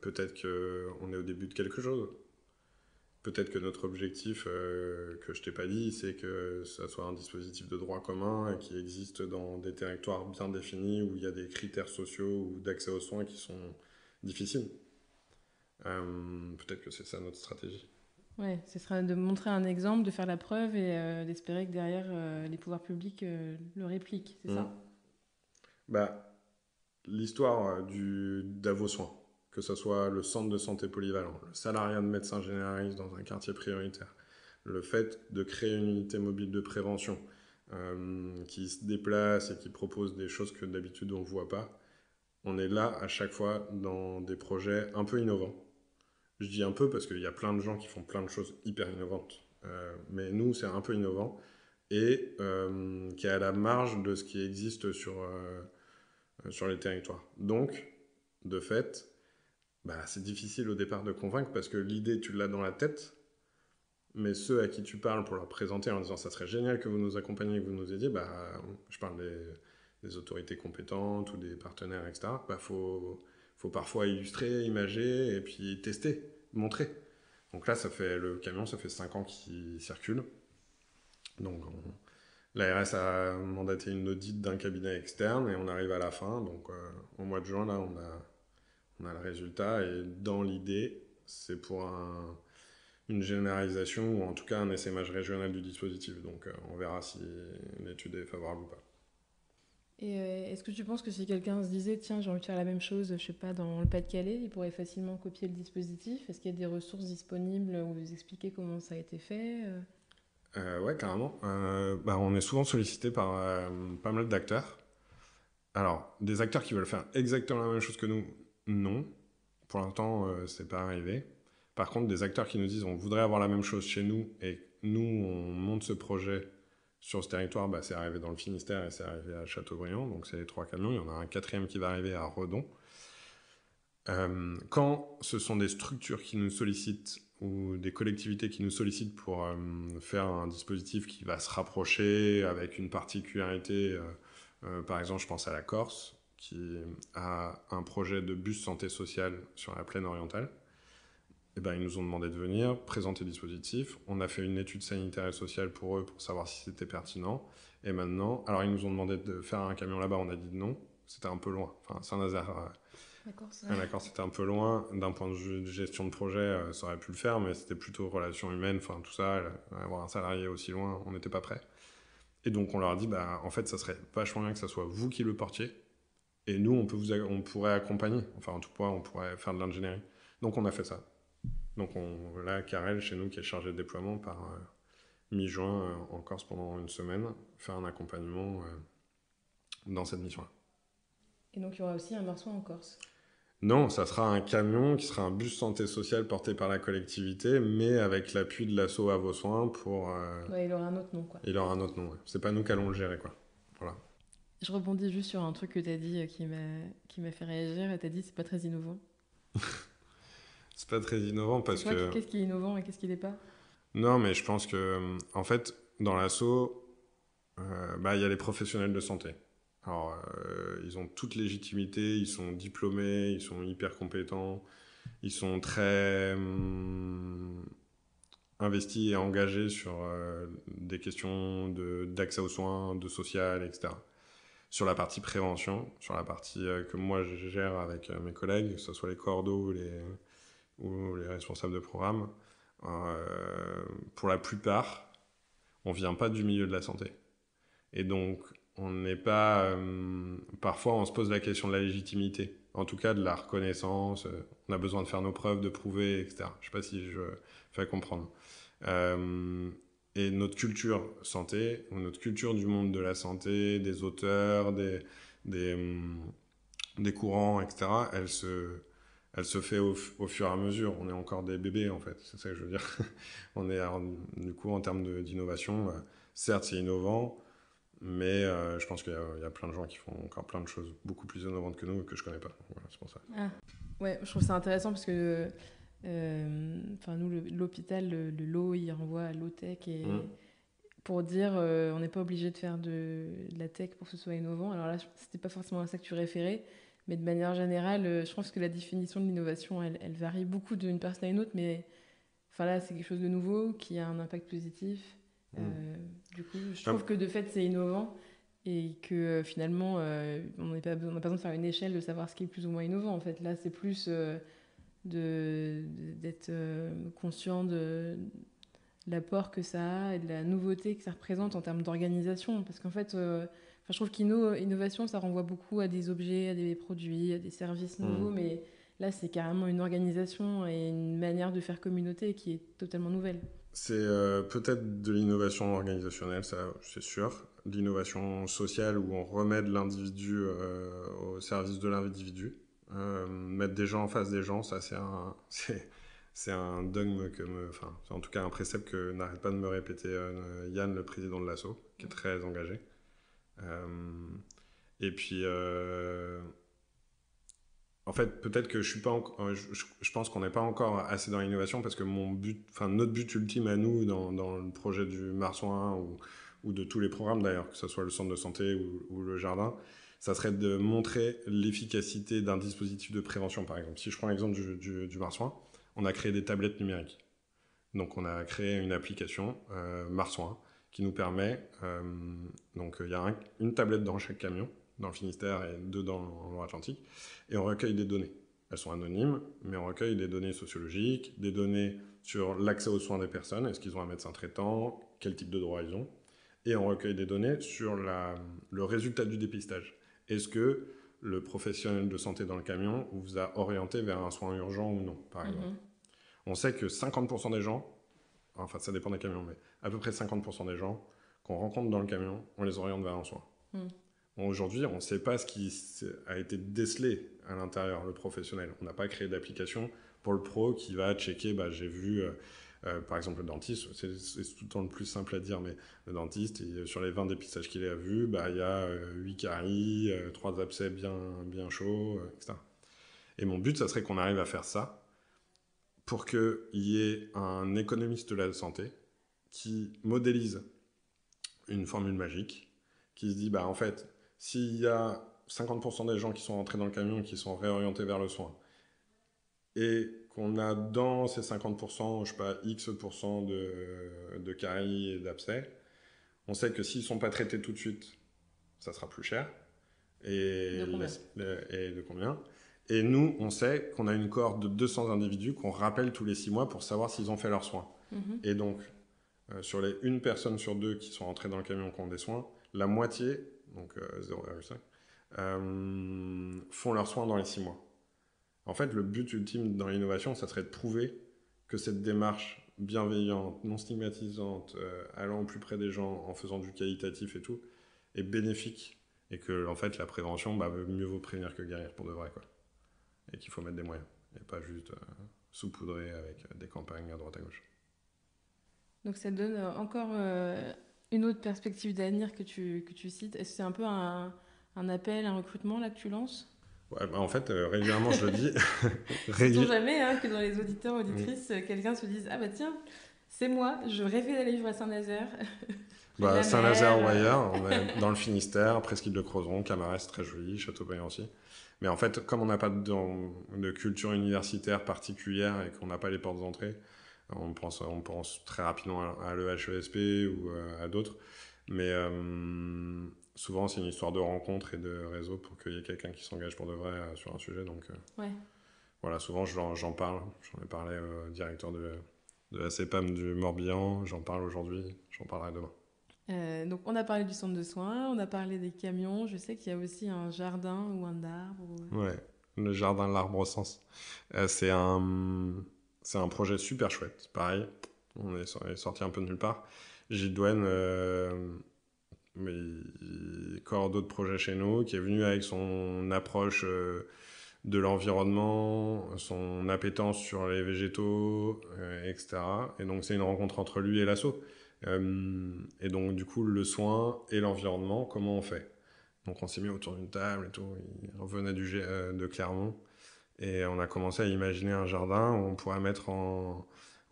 peut-être qu'on est au début de quelque chose. Peut-être que notre objectif, que je t'ai pas dit, c'est que ça soit un dispositif de droit commun et qui existe dans des territoires bien définis où il y a des critères sociaux ou d'accès aux soins qui sont difficiles. Peut-être que c'est ça notre stratégie. Ouais, ce serait de montrer un exemple, de faire la preuve et d'espérer que derrière les pouvoirs publics le répliquent, c'est ça? L'histoire d'Avosoin, que ce soit le centre de santé polyvalent, le salariat de médecin généraliste dans un quartier prioritaire, le fait de créer une unité mobile de prévention qui se déplace et qui propose des choses que d'habitude on ne voit pas, on est là à chaque fois dans des projets un peu innovants. Je dis un peu parce qu'il y a plein de gens qui font plein de choses hyper innovantes mais nous, c'est un peu innovant et qui est à la marge de ce qui existe sur les territoires. Donc, de fait, c'est difficile au départ de convaincre parce que l'idée, tu l'as dans la tête, mais ceux à qui tu parles pour leur présenter en disant ça serait génial que vous nous accompagniez, que vous nous aidiez, je parle des autorités compétentes ou des partenaires, etc. Faut parfois illustrer, imager et puis tester, montrer. Donc là, le camion, ça fait 5 ans qu'il circule. Donc l'ARS a mandaté une audite d'un cabinet externe et on arrive à la fin. Donc au mois de juin, là, on a le résultat. Et dans l'idée, c'est pour une généralisation ou en tout cas un essaimage régional du dispositif. Donc on verra si l'étude est favorable ou pas. Et est-ce que tu penses que si quelqu'un se disait tiens j'ai envie de faire la même chose, je sais pas, dans le Pas-de-Calais, il pourrait facilement copier le dispositif? Est-ce qu'il y a des ressources disponibles où vous expliquez comment ça a été fait? Ouais, carrément. On est souvent sollicité par pas mal d'acteurs. Alors, des acteurs qui veulent faire exactement la même chose que nous, non. Pour l'instant, c'est pas arrivé. Par contre, des acteurs qui nous disent on voudrait avoir la même chose chez nous et nous, on monte ce projet sur ce territoire, c'est arrivé dans le Finistère et c'est arrivé à Châteaubriand. Donc, c'est les 3 camions. Il y en a un 4e qui va arriver à Redon. Quand ce sont des structures qui nous sollicitent ou des collectivités qui nous sollicitent pour faire un dispositif qui va se rapprocher avec une particularité, par exemple, je pense à la Corse, qui a un projet de bus santé sociale sur la plaine orientale. Ils nous ont demandé de venir présenter le dispositif. On a fait une étude sanitaire et sociale pour eux pour savoir si c'était pertinent. Et maintenant, alors ils nous ont demandé de faire un camion là-bas, on a dit non, c'était un peu loin. Enfin, Saint-Nazaire. D'accord, c'était un peu loin. D'un point de vue de gestion de projet, ça aurait pu le faire, mais c'était plutôt relations humaines, enfin tout ça, avoir un salarié aussi loin, on n'était pas prêt. Et donc on leur a dit, en fait, ça serait vachement bien que ça soit vous qui le portiez, et nous, on pourrait accompagner. Enfin, en tout cas, on pourrait faire de l'ingénierie. Donc on a fait ça. Donc là, Karel, chez nous, qui est chargé de déploiement, par mi-juin en Corse pendant une semaine, faire un accompagnement dans cette mission-là. Et donc il y aura aussi un marsouin en Corse? Non, ça sera un camion qui sera un bus santé sociale porté par la collectivité, mais avec l'appui de l'asso à vos soins pour... il aura un autre nom, quoi. Il aura un autre nom, ouais. C'est pas nous qui allons le gérer, quoi. Voilà. Je rebondis juste sur un truc que tu as dit qui m'a fait réagir. Tu as dit c'est pas très innovant. C'est pas très innovant parce que... Qu'est-ce qui est innovant et qu'est-ce qui l'est pas? Non, mais je pense que, en fait, dans l'asso, il y a les professionnels de santé. Alors, ils ont toute légitimité, ils sont diplômés, ils sont hyper compétents, ils sont très investis et engagés sur des questions d'accès aux soins, de social, etc. Sur la partie prévention, sur la partie que moi je gère avec mes collègues, que ce soit les coordos ou les responsables de programme, pour la plupart, on ne vient pas du milieu de la santé. Et donc, on n'est pas... parfois, on se pose la question de la légitimité. En tout cas, de la reconnaissance. On a besoin de faire nos preuves, de prouver, etc. Je ne sais pas si je fais comprendre. Et notre culture santé, ou notre culture du monde de la santé, des auteurs, des courants, etc., elle se fait au fur et à mesure. On est encore des bébés, en fait. C'est ça que je veux dire. On est, du coup, en termes d'innovation, certes, c'est innovant, mais je pense qu'il y a plein de gens qui font encore plein de choses beaucoup plus innovantes que nous que je connais pas. Voilà, c'est pour ça. Ah, ouais, je trouve ça intéressant parce que nous, l'hôpital, le lot, il renvoie à low-tech et pour dire on n'est pas obligé de faire de la tech pour que ce soit innovant. Alors là, c'était pas forcément à ça que tu référais, mais de manière générale, je pense que la définition de l'innovation, elle varie beaucoup d'une personne à une autre, mais là, c'est quelque chose de nouveau qui a un impact positif. Du coup, je trouve que de fait, c'est innovant et que finalement, on n'a pas besoin de faire une échelle de savoir ce qui est plus ou moins innovant. En fait, là, c'est plus d'être conscient de l'apport que ça a et de la nouveauté que ça représente en termes d'organisation. Parce qu'en fait, je trouve qu'innovation, ça renvoie beaucoup à des objets, à des produits, à des services nouveaux, mais là, c'est carrément une organisation et une manière de faire communauté qui est totalement nouvelle. C'est peut-être de l'innovation organisationnelle, ça, c'est sûr. De l'innovation sociale où on remet de l'individu au service de l'individu. Mettre des gens en face des gens, ça, c'est C'est un dogme enfin, c'est en tout cas un précepte que n'arrête pas de me répéter Yann, le président de l'asso, qui est très engagé. Et puis, en fait, peut-être que je suis pas je pense qu'on n'est pas encore assez dans l'innovation parce que notre but ultime à nous dans le projet du Marsouin ou de tous les programmes d'ailleurs, que ce soit le centre de santé ou le jardin, ça serait de montrer l'efficacité d'un dispositif de prévention, par exemple. Si je prends l'exemple du Marsouin, on a créé des tablettes numériques. Donc, on a créé une application Marsouin qui nous permet, donc il y a une tablette dans chaque camion, dans le Finistère et 2 dans en Loire-Atlantique, et on recueille des données. Elles sont anonymes, mais on recueille des données sociologiques, des données sur l'accès aux soins des personnes, est-ce qu'ils ont un médecin traitant, quel type de droits ils ont, et on recueille des données sur le résultat du dépistage. Est-ce que le professionnel de santé dans le camion vous a orienté vers un soin urgent ou non, par exemple. On sait que 50% des gens, enfin ça dépend des camions, mais à peu près 50% des gens qu'on rencontre dans le camion, on les oriente vers un soin. Bon, aujourd'hui, on ne sait pas ce qui a été décelé à l'intérieur, le professionnel. On n'a pas créé d'application pour le pro qui va checker, j'ai vu, par exemple le dentiste, c'est tout le temps le plus simple à dire, mais le dentiste, sur les 20 dépistages qu'il a vus, il y a 8 caries, 3 abcès bien chauds, etc. Et mon but, ça serait qu'on arrive à faire ça pour qu'il y ait un économiste de la santé qui modélise une formule magique, qui se dit, en fait, s'il y a 50% des gens qui sont rentrés dans le camion et qui sont réorientés vers le soin, et qu'on a dans ces 50%, je sais pas, X% de caries et d'abcès, on sait que s'ils ne sont pas traités tout de suite, ça sera plus cher. Et de combien ? Et nous, on sait qu'on a une cohorte de 200 individus qu'on rappelle tous les 6 mois pour savoir s'ils ont fait leurs soins. Et donc, sur les 1 personne sur 2 qui sont rentrées dans le camion qui ont des soins, la moitié, donc 0,5, font leurs soins dans les 6 mois. En fait, le but ultime dans l'innovation, ça serait de prouver que cette démarche bienveillante, non stigmatisante, allant au plus près des gens, en faisant du qualitatif et tout, est bénéfique. Et que, en fait, la prévention, mieux vaut prévenir que guérir pour de vrai, quoi. Et qu'il faut mettre des moyens. Et pas juste saupoudrer avec des campagnes à droite à gauche. Donc ça donne encore une autre perspective d'avenir que tu cites. Est-ce que c'est un peu un appel, un recrutement là que tu lances ? Ouais, en fait, régulièrement, je le dis. Sait-on jamais que dans les auditeurs, auditrices, quelqu'un se dise « Ah tiens, c'est moi, je rêvais d'aller vivre à Saint-Nazaire. » Saint-Nazaire ou ailleurs, on est dans le Finistère, Presqu'île de Crozon, Camaret, c'est très joli, Châteaubriand aussi. Mais en fait, comme on n'a pas de culture universitaire particulière et qu'on n'a pas les portes d'entrée, on pense très rapidement à l'EHESP ou à d'autres. Mais souvent, c'est une histoire de rencontre et de réseau pour qu'il y ait quelqu'un qui s'engage pour de vrai sur un sujet. Donc, voilà, souvent, j'en parle. J'en ai parlé au directeur de la CEPAM du Morbihan. J'en parle aujourd'hui. J'en parlerai demain. Donc, on a parlé du centre de soins, on a parlé des camions. Je sais qu'il y a aussi un jardin ou un arbre. Ouais, le jardin de l'arbre au sens. C'est un projet super chouette. Pareil, on est sorti un peu de nulle part. Gilles Douane, corps d'autres projets chez nous, qui est venu avec son approche de l'environnement, son appétence sur les végétaux, etc. Et donc, c'est une rencontre entre lui et l'asso. Et donc, du coup, le soin et l'environnement, comment on fait ? Donc, on s'est mis autour d'une table et tout. Il revenait de Clermont. Et on a commencé à imaginer un jardin où on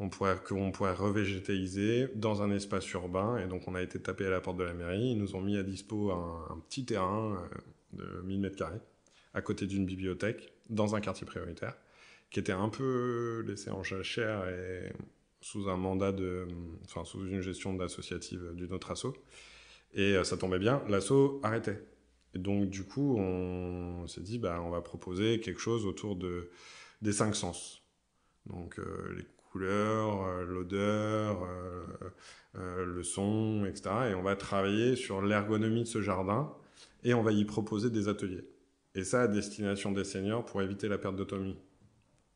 pourrait qu'on pourrait revégétaliser dans un espace urbain. Et donc, on a été tapé à la porte de la mairie. Ils nous ont mis à dispo un petit terrain de 1000 m², à côté d'une bibliothèque, dans un quartier prioritaire, qui était un peu laissé en jachère et sous un mandat sous une gestion d'associative d'une autre asso. Et ça tombait bien, l'asso arrêtait. Et donc, du coup, on s'est dit, on va proposer quelque chose autour des 5 sens. Donc, les couleurs, l'odeur, le son, etc. Et on va travailler sur l'ergonomie de ce jardin et on va y proposer des ateliers. Et ça, à destination des seniors pour éviter la perte d'autonomie.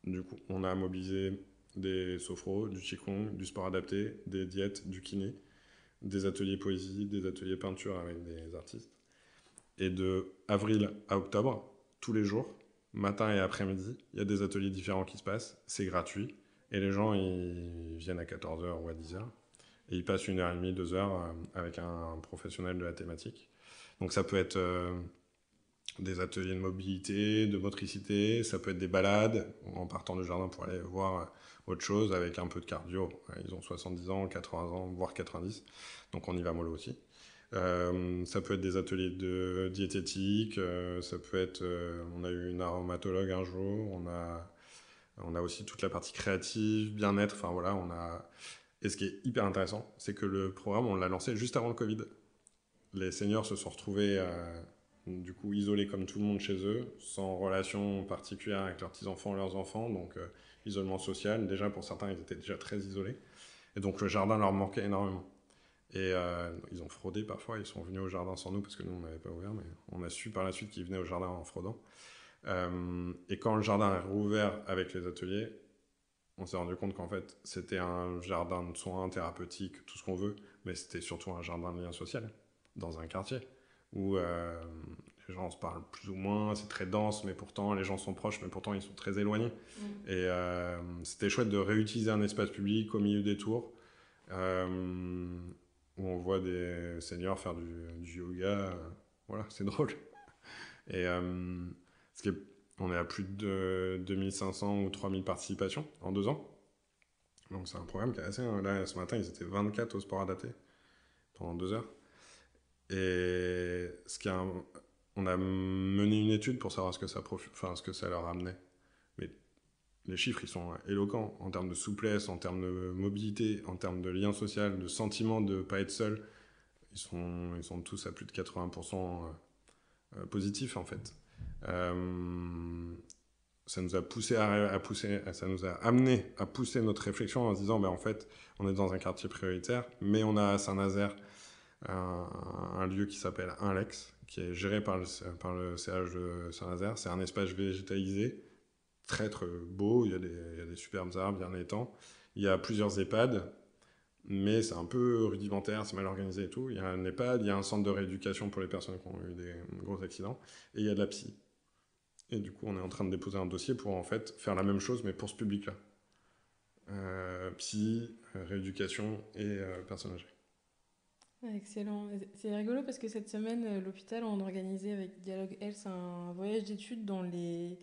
Du coup, on a mobilisé des sophros, du qigong, du sport adapté, des diètes, du kiné, des ateliers poésie, des ateliers peinture avec des artistes. Et de avril à octobre, tous les jours, matin et après-midi, il y a des ateliers différents qui se passent. C'est gratuit. Et les gens, ils viennent à 14h ou à 10h. Et ils passent 1h30, 2h avec un professionnel de la thématique. Donc ça peut être des ateliers de mobilité, de motricité, ça peut être des balades en partant du jardin pour aller voir autre chose avec un peu de cardio. Ils ont 70 ans, 80 ans, voire 90. Donc on y va mollo aussi. Ça peut être des ateliers de diététique, ça peut être... on a eu une aromatologue un jour, on a aussi toute la partie créative, bien-être, enfin voilà, on a... Et ce qui est hyper intéressant, c'est que le programme, on l'a lancé juste avant le Covid. Les seniors se sont retrouvés du coup isolés comme tout le monde chez eux, sans relation particulière avec leurs petits-enfants et leurs enfants, donc isolement social. Déjà, pour certains, ils étaient déjà très isolés. Et donc le jardin leur manquait énormément. Et ils ont fraudé parfois, ils sont venus au jardin sans nous parce que nous on n'avait pas ouvert, mais on a su par la suite qu'ils venaient au jardin en fraudant. Et quand le jardin est rouvert avec les ateliers, on s'est rendu compte qu'en fait c'était un jardin de soins thérapeutiques, tout ce qu'on veut, mais c'était surtout un jardin de lien social dans un quartier où les gens se parlent plus ou moins, c'est très dense, mais pourtant les gens sont proches, mais pourtant ils sont très éloignés. Et c'était chouette de réutiliser un espace public au milieu des tours. Où on voit des seniors faire du yoga. Voilà, c'est drôle. Et on est à plus de 2500 ou 3000 participations en 2 ans. Donc c'est un programme qui est assez... Là, ce matin, ils étaient 24 au sport adapté pendant 2 heures. Et on a mené une étude pour savoir ce que ça leur amenait. Mais les chiffres, ils sont éloquents en termes de souplesse, en termes de mobilité, en termes de lien social, de sentiment de ne pas être seul. Ils sont tous à plus de 80% positifs, en fait. Ça nous a ça nous a amené à pousser notre réflexion en se disant, en fait, on est dans un quartier prioritaire, mais on a à Saint-Nazaire un lieu qui s'appelle Inlex, qui est géré par le CH de Saint-Nazaire. C'est un espace végétalisé, très très beau, il y a des superbes arbres, il y a un étang. Il y a plusieurs EHPAD, mais c'est un peu rudimentaire, c'est mal organisé et tout. Il y a un EHPAD, il y a un centre de rééducation pour les personnes qui ont eu des gros accidents, et il y a de la psy. Et du coup, on est en train de déposer un dossier pour en fait faire la même chose, mais pour ce public-là. Psy, rééducation et personnes âgées. Excellent. C'est rigolo parce que cette semaine, l'hôpital, on organisait avec Dialogue Health un voyage d'études dans les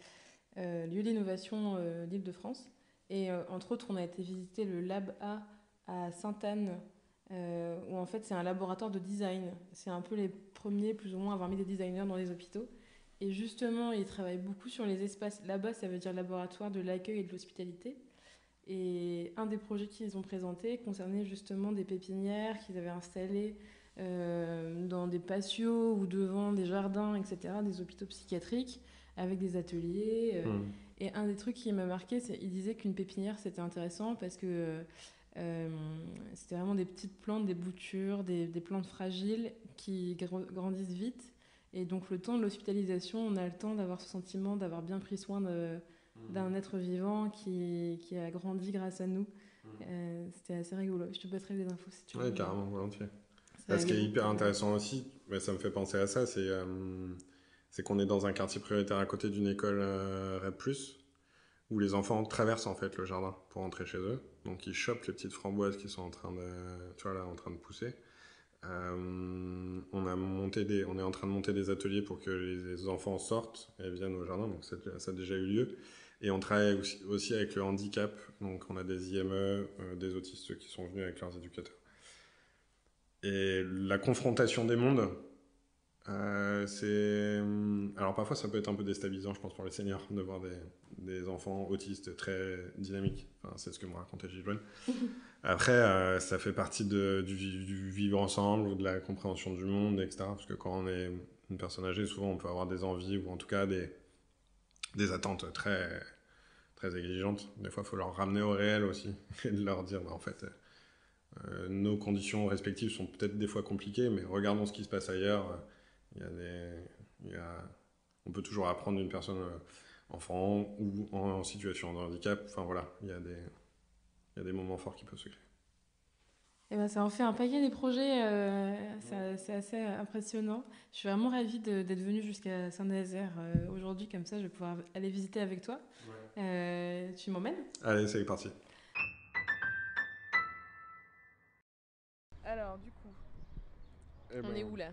lieux d'innovation d'Île-de-France. Et entre autres, on a été visiter le Lab A à Sainte-Anne, où en fait c'est un laboratoire de design. C'est un peu les premiers, plus ou moins, à avoir mis des designers dans les hôpitaux. Et justement, ils travaillent beaucoup sur les espaces. Là-bas, ça veut dire laboratoire de l'accueil et de l'hospitalité. Et un des projets qu'ils ont présenté concernait justement des pépinières qu'ils avaient installées dans des patios ou devant des jardins, etc., des hôpitaux psychiatriques, avec des ateliers. Et un des trucs qui m'a marqué, c'est qu'il disait qu'une pépinière, c'était intéressant parce que c'était vraiment des petites plantes, des boutures, des plantes fragiles qui grandissent vite. Et donc le temps de l'hospitalisation, on a le temps d'avoir ce sentiment d'avoir bien pris soin d'un être vivant qui a grandi grâce à nous. C'était assez rigolo. Je te passerai des infos si tu veux. Oui, carrément, volontiers. Ce qui est hyper intéressant aussi, ça me fait penser à ça, c'est qu'on est dans un quartier prioritaire à côté d'une école REP+, où les enfants traversent en fait le jardin pour rentrer chez eux. Donc ils chopent les petites framboises qui sont en train de pousser. On est en train de monter des ateliers pour que les enfants sortent et viennent au jardin, donc ça a déjà eu lieu. Et on travaille aussi avec le handicap, donc on a des IME, des autistes qui sont venus avec leurs éducateurs. Et la confrontation des mondes, alors parfois ça peut être un peu déstabilisant, je pense, pour les seniors, de voir des enfants autistes très dynamiques. Enfin, c'est ce que me racontait Gilles. Après, ça fait partie du vivre ensemble ou de la compréhension du monde, etc. Parce que quand on est une personne âgée, souvent on peut avoir des envies ou en tout cas des attentes très, très exigeantes. Des fois, il faut leur ramener au réel aussi et de leur dire, en fait, nos conditions respectives sont peut-être des fois compliquées, mais regardons ce qui se passe ailleurs. On peut toujours apprendre d'une personne enfant ou en situation de handicap. Enfin voilà, il y a des moments forts qui peuvent se créer. Et ben, ça en fait un paquet des projets, c'est assez impressionnant. Je suis vraiment ravie d'être venue jusqu'à Saint-Nazaire aujourd'hui, comme ça je vais pouvoir aller visiter avec toi. Tu m'emmènes ? Allez, c'est parti. alors du coup, Eh on ben, est où là?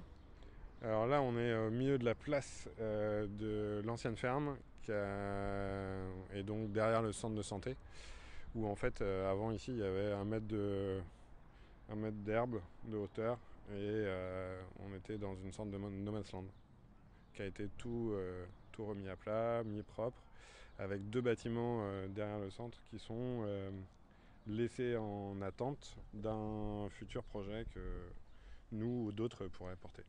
Alors là, on est au milieu de la place de l'ancienne ferme, et donc derrière le centre de santé, où en fait, avant ici, il y avait 1 mètre d'herbe de hauteur, et on était dans une sorte de no man's land, qui a été tout remis à plat, mis propre, avec 2 bâtiments derrière le centre qui sont laissés en attente d'un futur projet que nous ou d'autres pourraient porter.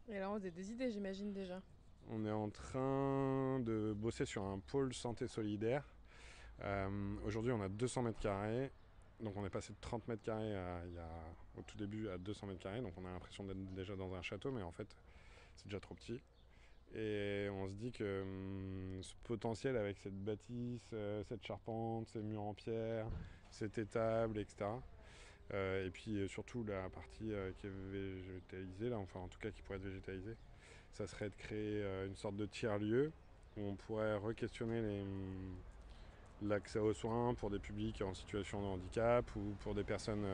Et alors, vous avez des idées, j'imagine déjà. On est en train de bosser sur un pôle santé solidaire. Aujourd'hui, on a 200 mètres carrés. Donc, on est passé de 30 mètres carrés au tout début à 200 mètres carrés. Donc, on a l'impression d'être déjà dans un château, mais en fait, c'est déjà trop petit. Et on se dit que ce potentiel avec cette bâtisse, cette charpente, ces murs en pierre, cette étable, etc. Et puis surtout la partie qui est végétalisée, là, enfin en tout cas qui pourrait être végétalisée, ça serait de créer une sorte de tiers-lieu où on pourrait re-questionner l'accès aux soins pour des publics en situation de handicap ou pour des personnes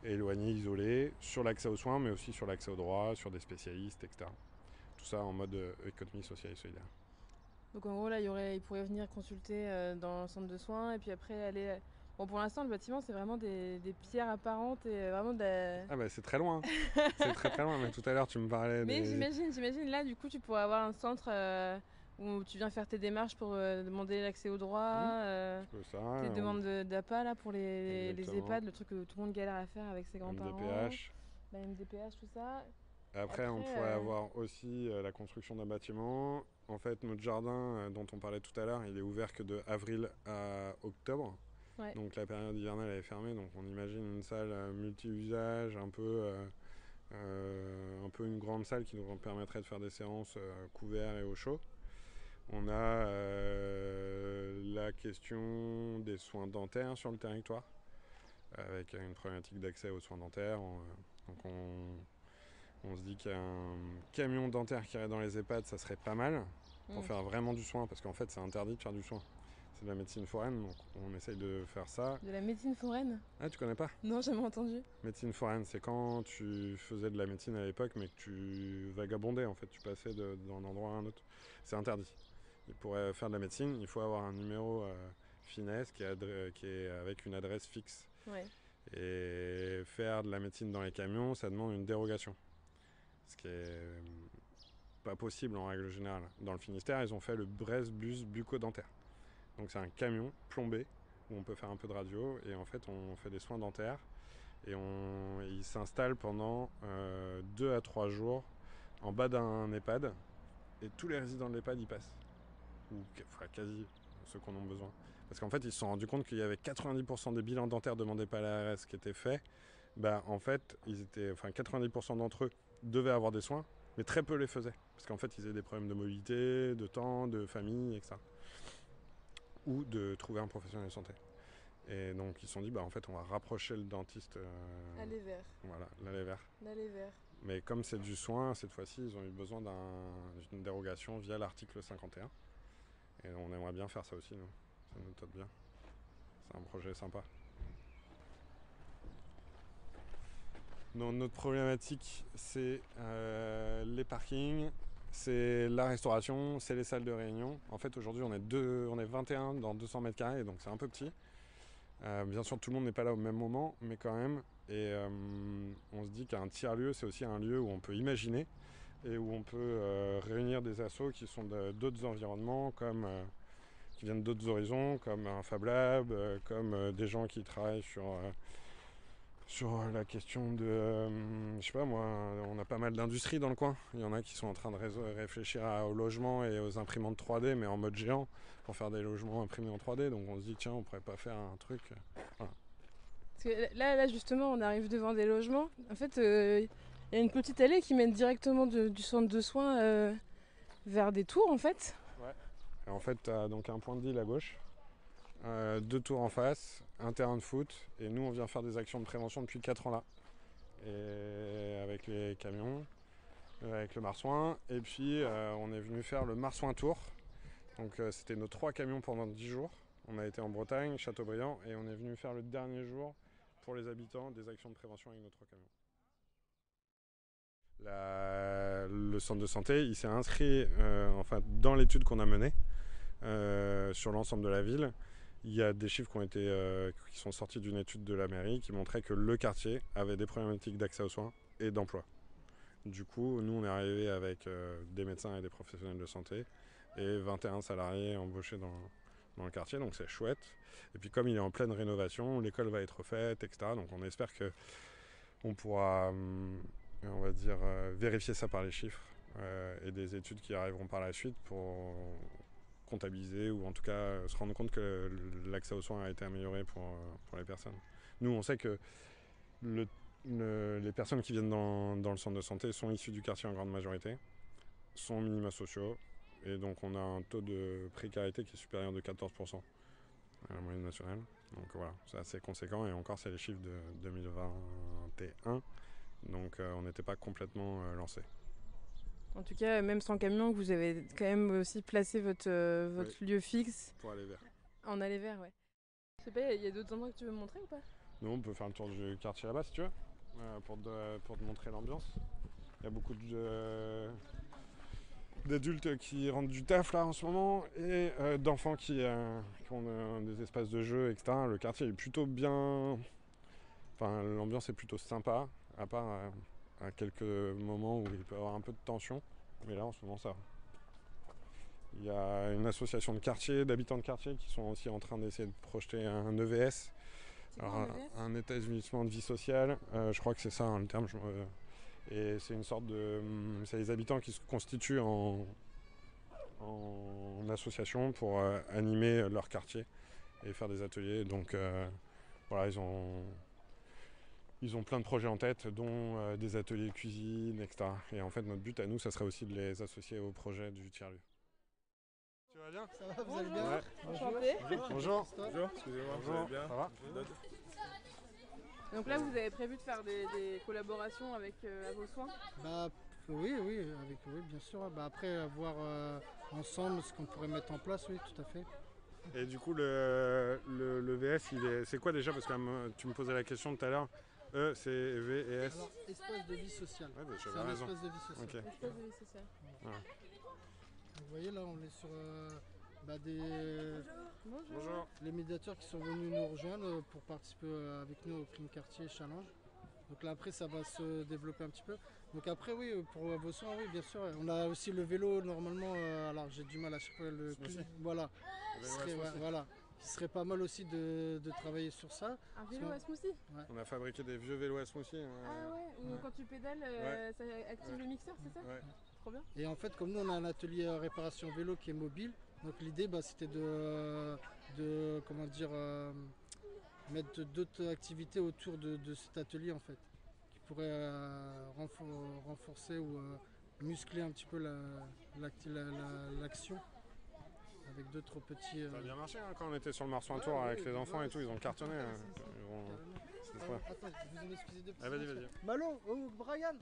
éloignées, isolées, sur l'accès aux soins, mais aussi sur l'accès aux droits, sur des spécialistes, etc. Tout ça en mode économie sociale et solidaire. Donc en gros, là, il pourrait venir consulter dans le centre de soins et puis après aller... Bon, pour l'instant, le bâtiment, c'est vraiment des pierres apparentes et vraiment Ah bah c'est très loin, c'est très très loin, mais tout à l'heure tu me parlais Mais des... j'imagine, là, du coup, tu pourrais avoir un centre où tu viens faire tes démarches pour demander l'accès aux droits, C'est ça, tes demandes d'APA, là, pour les exactement. EHPAD, le truc que tout le monde galère à faire avec ses grands-parents, MDPH. la MDPH, tout ça. Après, on pourrait avoir aussi la construction d'un bâtiment. En fait, notre jardin dont on parlait tout à l'heure, il est ouvert que de avril à octobre. Ouais. Donc la période hivernale elle est fermée. Donc on imagine une salle multi-usage, un peu une grande salle qui nous permettrait de faire des séances couverts et au chaud. On a la question des soins dentaires sur le territoire, avec une problématique d'accès aux soins dentaires. Donc on se dit qu'un camion dentaire qui irait dans les EHPAD, ça serait pas mal pour faire vraiment du soin, parce qu'en fait c'est interdit de faire du soin. C'est de la médecine foraine, donc on essaye de faire ça. De la médecine foraine? Ah, tu connais pas? Non, jamais entendu. Médecine foraine, c'est quand tu faisais de la médecine à l'époque, mais que tu vagabondais, en fait, tu passais d'un endroit à un autre. C'est interdit. Pour faire de la médecine, il faut avoir un numéro finesse qui est avec une adresse fixe. Ouais. Et faire de la médecine dans les camions, ça demande une dérogation. Ce qui est pas possible en règle générale. Dans le Finistère, ils ont fait le Brest-Bus bucco-dentaire. Donc c'est un camion plombé où on peut faire un peu de radio et en fait on fait des soins dentaires et il s'installe pendant 2 à 3 jours en bas d'un EHPAD et tous les résidents de l'EHPAD y passent. Ou enfin, quasi ceux qu'on a besoin. Parce qu'en fait ils se sont rendus compte qu'il y avait 90% des bilans dentaires demandés par l'ARS qui étaient faits. En fait, 90% d'entre eux devaient avoir des soins, mais très peu les faisaient. Parce qu'en fait, ils avaient des problèmes de mobilité, de temps, de famille, etc. Ou de trouver un professionnel de santé. Et donc, ils se sont dit, en fait, on va rapprocher le dentiste. Aller vers. Voilà, l'aller vers. D'aller vers. Mais comme c'est du soin, cette fois-ci, ils ont eu besoin d'une dérogation via l'article 51. Et on aimerait bien faire ça aussi, nous. Ça nous tente bien. C'est un projet sympa. Donc, notre problématique, c'est les parkings, c'est la restauration, c'est les salles de réunion. En fait, aujourd'hui, on est 21 dans 200 mètres carrés, donc c'est un peu petit. Bien sûr, tout le monde n'est pas là au même moment, mais quand même. Et on se dit qu'un tiers-lieu, c'est aussi un lieu où on peut imaginer et où on peut réunir des assos qui sont d'autres environnements, qui viennent d'autres horizons, comme un Fab Lab, comme des gens qui travaillent sur la question de... je sais pas moi, on a pas mal d'industries dans le coin. Il y en a qui sont en train de réfléchir au logement et aux imprimantes 3D, mais en mode géant, pour faire des logements imprimés en 3D. Donc on se dit, tiens, on pourrait pas faire un truc... Voilà. Parce que là, justement, on arrive devant des logements. En fait, il y a une petite allée qui mène directement du centre de soins vers des tours, en fait. Ouais. Et en fait, tu as donc un point de deal à gauche, 2 tours en face, un terrain de foot, et nous on vient faire des actions de prévention depuis 4 ans là. Et avec les camions, avec le marsouin, et puis on est venu faire le marsouin tour. Donc c'était nos 3 camions pendant 10 jours. On a été en Bretagne, Châteaubriand, et on est venu faire le dernier jour pour les habitants des actions de prévention avec nos 3 camions. Le centre de santé, il s'est inscrit dans l'étude qu'on a menée sur l'ensemble de la ville. Il y a des chiffres qui sont sortis d'une étude de la mairie qui montraient que le quartier avait des problématiques d'accès aux soins et d'emploi. Du coup, nous, on est arrivé avec des médecins et des professionnels de santé et 21 salariés embauchés dans le quartier, donc c'est chouette. Et puis comme il est en pleine rénovation, l'école va être refaite, etc. Donc on espère qu'on pourra, on va dire, vérifier ça par les chiffres et des études qui arriveront par la suite pour comptabiliser ou en tout cas se rendre compte que l'accès aux soins a été amélioré pour les personnes. Nous, on sait que les personnes qui viennent dans le centre de santé sont issues du quartier en grande majorité, sont minima sociaux, et donc on a un taux de précarité qui est supérieur de 14% à la moyenne nationale. Donc voilà, c'est assez conséquent, et encore c'est les chiffres de 2021, donc on n'était pas complètement lancé. En tout cas, même sans camion, vous avez quand même aussi placé votre lieu fixe. Pour aller vers. En aller vers, ouais. Je sais pas, il y a d'autres endroits que tu veux me montrer ou pas? Nous, on peut faire le tour du quartier là-bas si tu veux, pour te montrer l'ambiance. Il y a beaucoup d'adultes qui rentrent du taf là en ce moment et d'enfants qui ont des espaces de jeu, etc. Le quartier est plutôt bien. Enfin, l'ambiance est plutôt sympa, à part à quelques moments où il peut y avoir un peu de tension. Mais là, en ce moment, ça va. Il y a une association de quartier, d'habitants de quartier qui sont aussi en train d'essayer de projeter un EVS. Alors, un établissement de vie sociale, je crois que c'est ça le terme. Et c'est une sorte de. C'est les habitants qui se constituent en association pour animer leur quartier et faire des ateliers. Donc voilà, ils ont plein de projets en tête, dont des ateliers cuisine, etc. Et en fait, notre but à nous, ça serait aussi de les associer au projet du tiers-lieu. Tu vas bien? Ça va, vous allez bien? Ouais. Enchanté. Bonjour. Bonjour. Excusez-moi, vous allez bien? Ça va? Donc là, vous avez prévu de faire des collaborations avec à vos soins? Bah oui, bien sûr. Bah, après, voir ensemble ce qu'on pourrait mettre en place, oui, tout à fait. Et du coup, le VS, c'est quoi déjà? Parce que tu me posais la question tout à l'heure. C'est V et S. Alors, espace de vie sociale. Ouais, bah, c'est j'avais un raison. espace de vie sociale. Ok. Espace de vie sociale. Voilà. Vous voyez, là, on est sur Bonjour. les médiateurs qui sont venus nous rejoindre pour participer avec nous au Clean Quartier Challenge. Donc là, après, ça va se développer un petit peu. Donc après, oui, pour vos soins, oui, bien sûr. On a aussi le vélo, normalement. Alors, j'ai du mal à chaque fois voilà. Qui serait pas mal aussi de travailler sur ça. Un vélo à smoothie? Ouais. On a fabriqué des vieux vélos à smoothie. Ah ouais, ou quand tu pédales, ça active le mixeur, c'est ça? Ouais. Trop bien. Et en fait, comme nous, on a un atelier réparation vélo qui est mobile. Donc l'idée, c'était de mettre d'autres activités autour de cet atelier, en fait, qui pourraient renforcer ou muscler un petit peu l'action. Avec d'autres petits. Ça a bien marché quand on était sur le Marsouin Tour avec les enfants et tout, ils ont cartonné. Attends, vous allez m'excuser deux petits. Vas-y. Malo, Brian,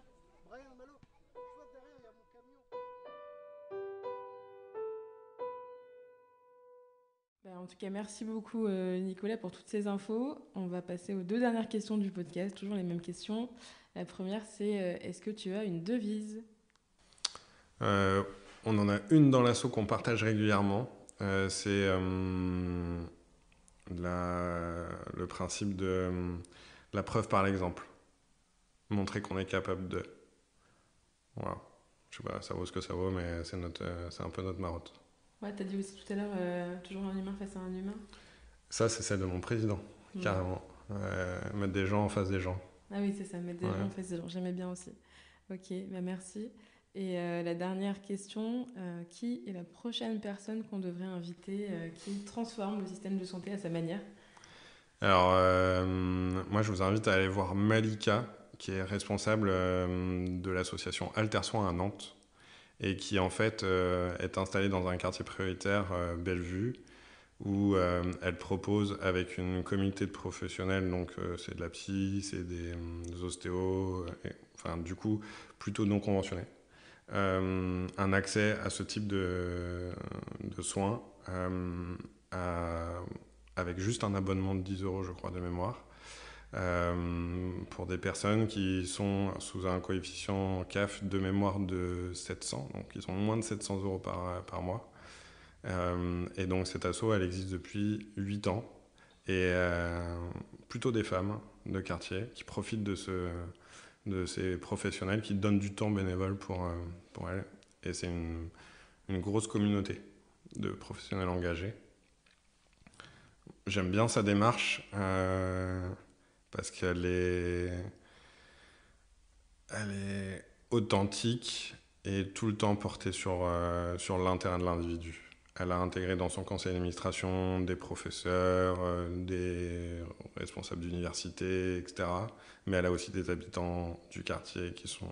Malo, tu vois derrière, il y a mon camion. En tout cas, merci beaucoup Nicolas pour toutes ces infos. On va passer aux 2 dernières questions du podcast, toujours les mêmes questions. La première, c'est est-ce que tu as une devise? On en a une dans l'asso qu'on partage régulièrement. C'est le principe de la preuve par l'exemple. Montrer qu'on est capable de. Voilà. Je sais pas, ça vaut ce que ça vaut, mais c'est un peu notre marotte. Ouais, t'as dit aussi tout à l'heure, toujours un humain face à un humain. Ça, c'est celle de mon président, carrément. Mettre des gens en face des gens. Ah oui, c'est ça, mettre des gens en face des gens. J'aimais bien aussi. Ok, merci. Et la dernière question, qui est la prochaine personne qu'on devrait inviter qui transforme le système de santé à sa manière? Alors, moi, je vous invite à aller voir Malika, qui est responsable de l'association Altersoins à Nantes, et qui, en fait, est installée dans un quartier prioritaire, Bellevue, où elle propose, avec une communauté de professionnels, donc c'est de la psy, c'est des ostéos, enfin, du coup, plutôt non conventionnés, un accès à ce type de soins avec juste un abonnement de 10 €, je crois, de mémoire, pour des personnes qui sont sous un coefficient CAF de mémoire de 700, donc ils ont moins de 700 euros par mois. Et donc cette asso, elle existe depuis 8 ans, et plutôt des femmes de quartier qui profitent de ces professionnels qui donnent du temps bénévole pour elles. Et c'est une grosse communauté de professionnels engagés. J'aime bien sa démarche parce qu'elle est authentique et tout le temps portée sur l'intérêt de l'individu. Elle a intégré dans son conseil d'administration des professeurs, des responsables d'université, etc. Mais elle a aussi des habitants du quartier qui sont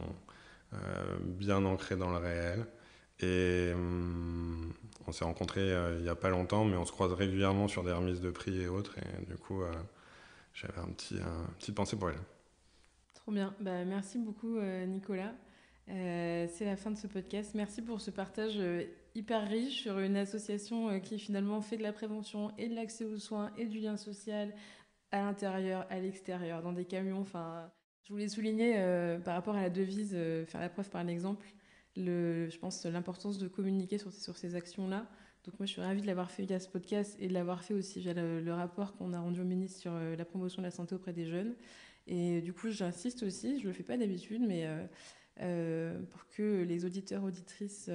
bien ancrés dans le réel. Et on s'est rencontrés il n'y a pas longtemps, mais on se croise régulièrement sur des remises de prix et autres. Et du coup, j'avais un petit pensée pour elle. Trop bien. Merci beaucoup, Nicolas. C'est la fin de ce podcast. Merci pour ce partage hyper riche sur une association qui finalement fait de la prévention et de l'accès aux soins et du lien social à l'intérieur, à l'extérieur, dans des camions. Enfin, je voulais souligner par rapport à la devise, faire la preuve par l'exemple, je pense l'importance de communiquer sur ces actions-là. Donc moi, je suis ravie de l'avoir fait via ce podcast et de l'avoir fait aussi via le rapport qu'on a rendu au ministre sur la promotion de la santé auprès des jeunes. Et du coup, j'insiste aussi, je ne le fais pas d'habitude, mais pour que les auditeurs, auditrices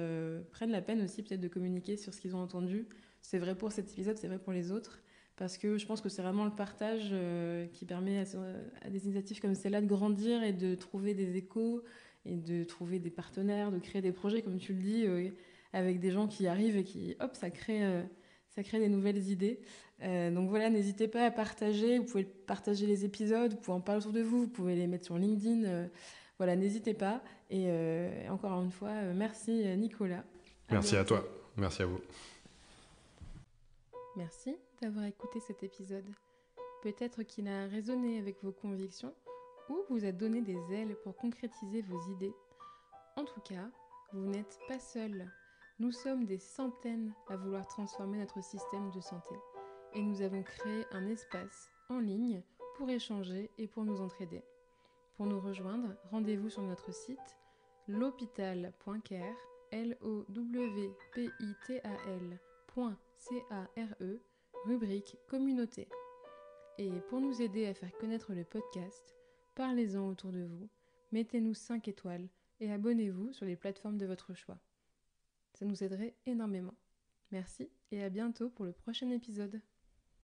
prennent la peine aussi peut-être de communiquer sur ce qu'ils ont entendu. C'est vrai pour cet épisode, c'est vrai pour les autres. Parce que je pense que c'est vraiment le partage qui permet à des initiatives comme celle-là de grandir et de trouver des échos et de trouver des partenaires, de créer des projets, comme tu le dis, avec des gens qui arrivent et qui, hop, ça crée des nouvelles idées. Donc voilà, n'hésitez pas à partager. Vous pouvez partager les épisodes, vous pouvez en parler autour de vous, vous pouvez les mettre sur LinkedIn. Voilà, n'hésitez pas. Et encore une fois, merci Nicolas. Merci à toi. Merci à vous. Merci d'avoir écouté cet épisode. Peut-être qu'il a résonné avec vos convictions ou vous a donné des ailes pour concrétiser vos idées. En tout cas, vous n'êtes pas seul. Nous sommes des centaines à vouloir transformer notre système de santé. Et nous avons créé un espace en ligne pour échanger et pour nous entraider. Pour nous rejoindre, rendez-vous sur notre site l'hôpital.care, lowpital.care, rubrique communauté. Et pour nous aider à faire connaître le podcast, parlez-en autour de vous, mettez-nous 5 étoiles et abonnez-vous sur les plateformes de votre choix. Ça nous aiderait énormément. Merci et à bientôt pour le prochain épisode.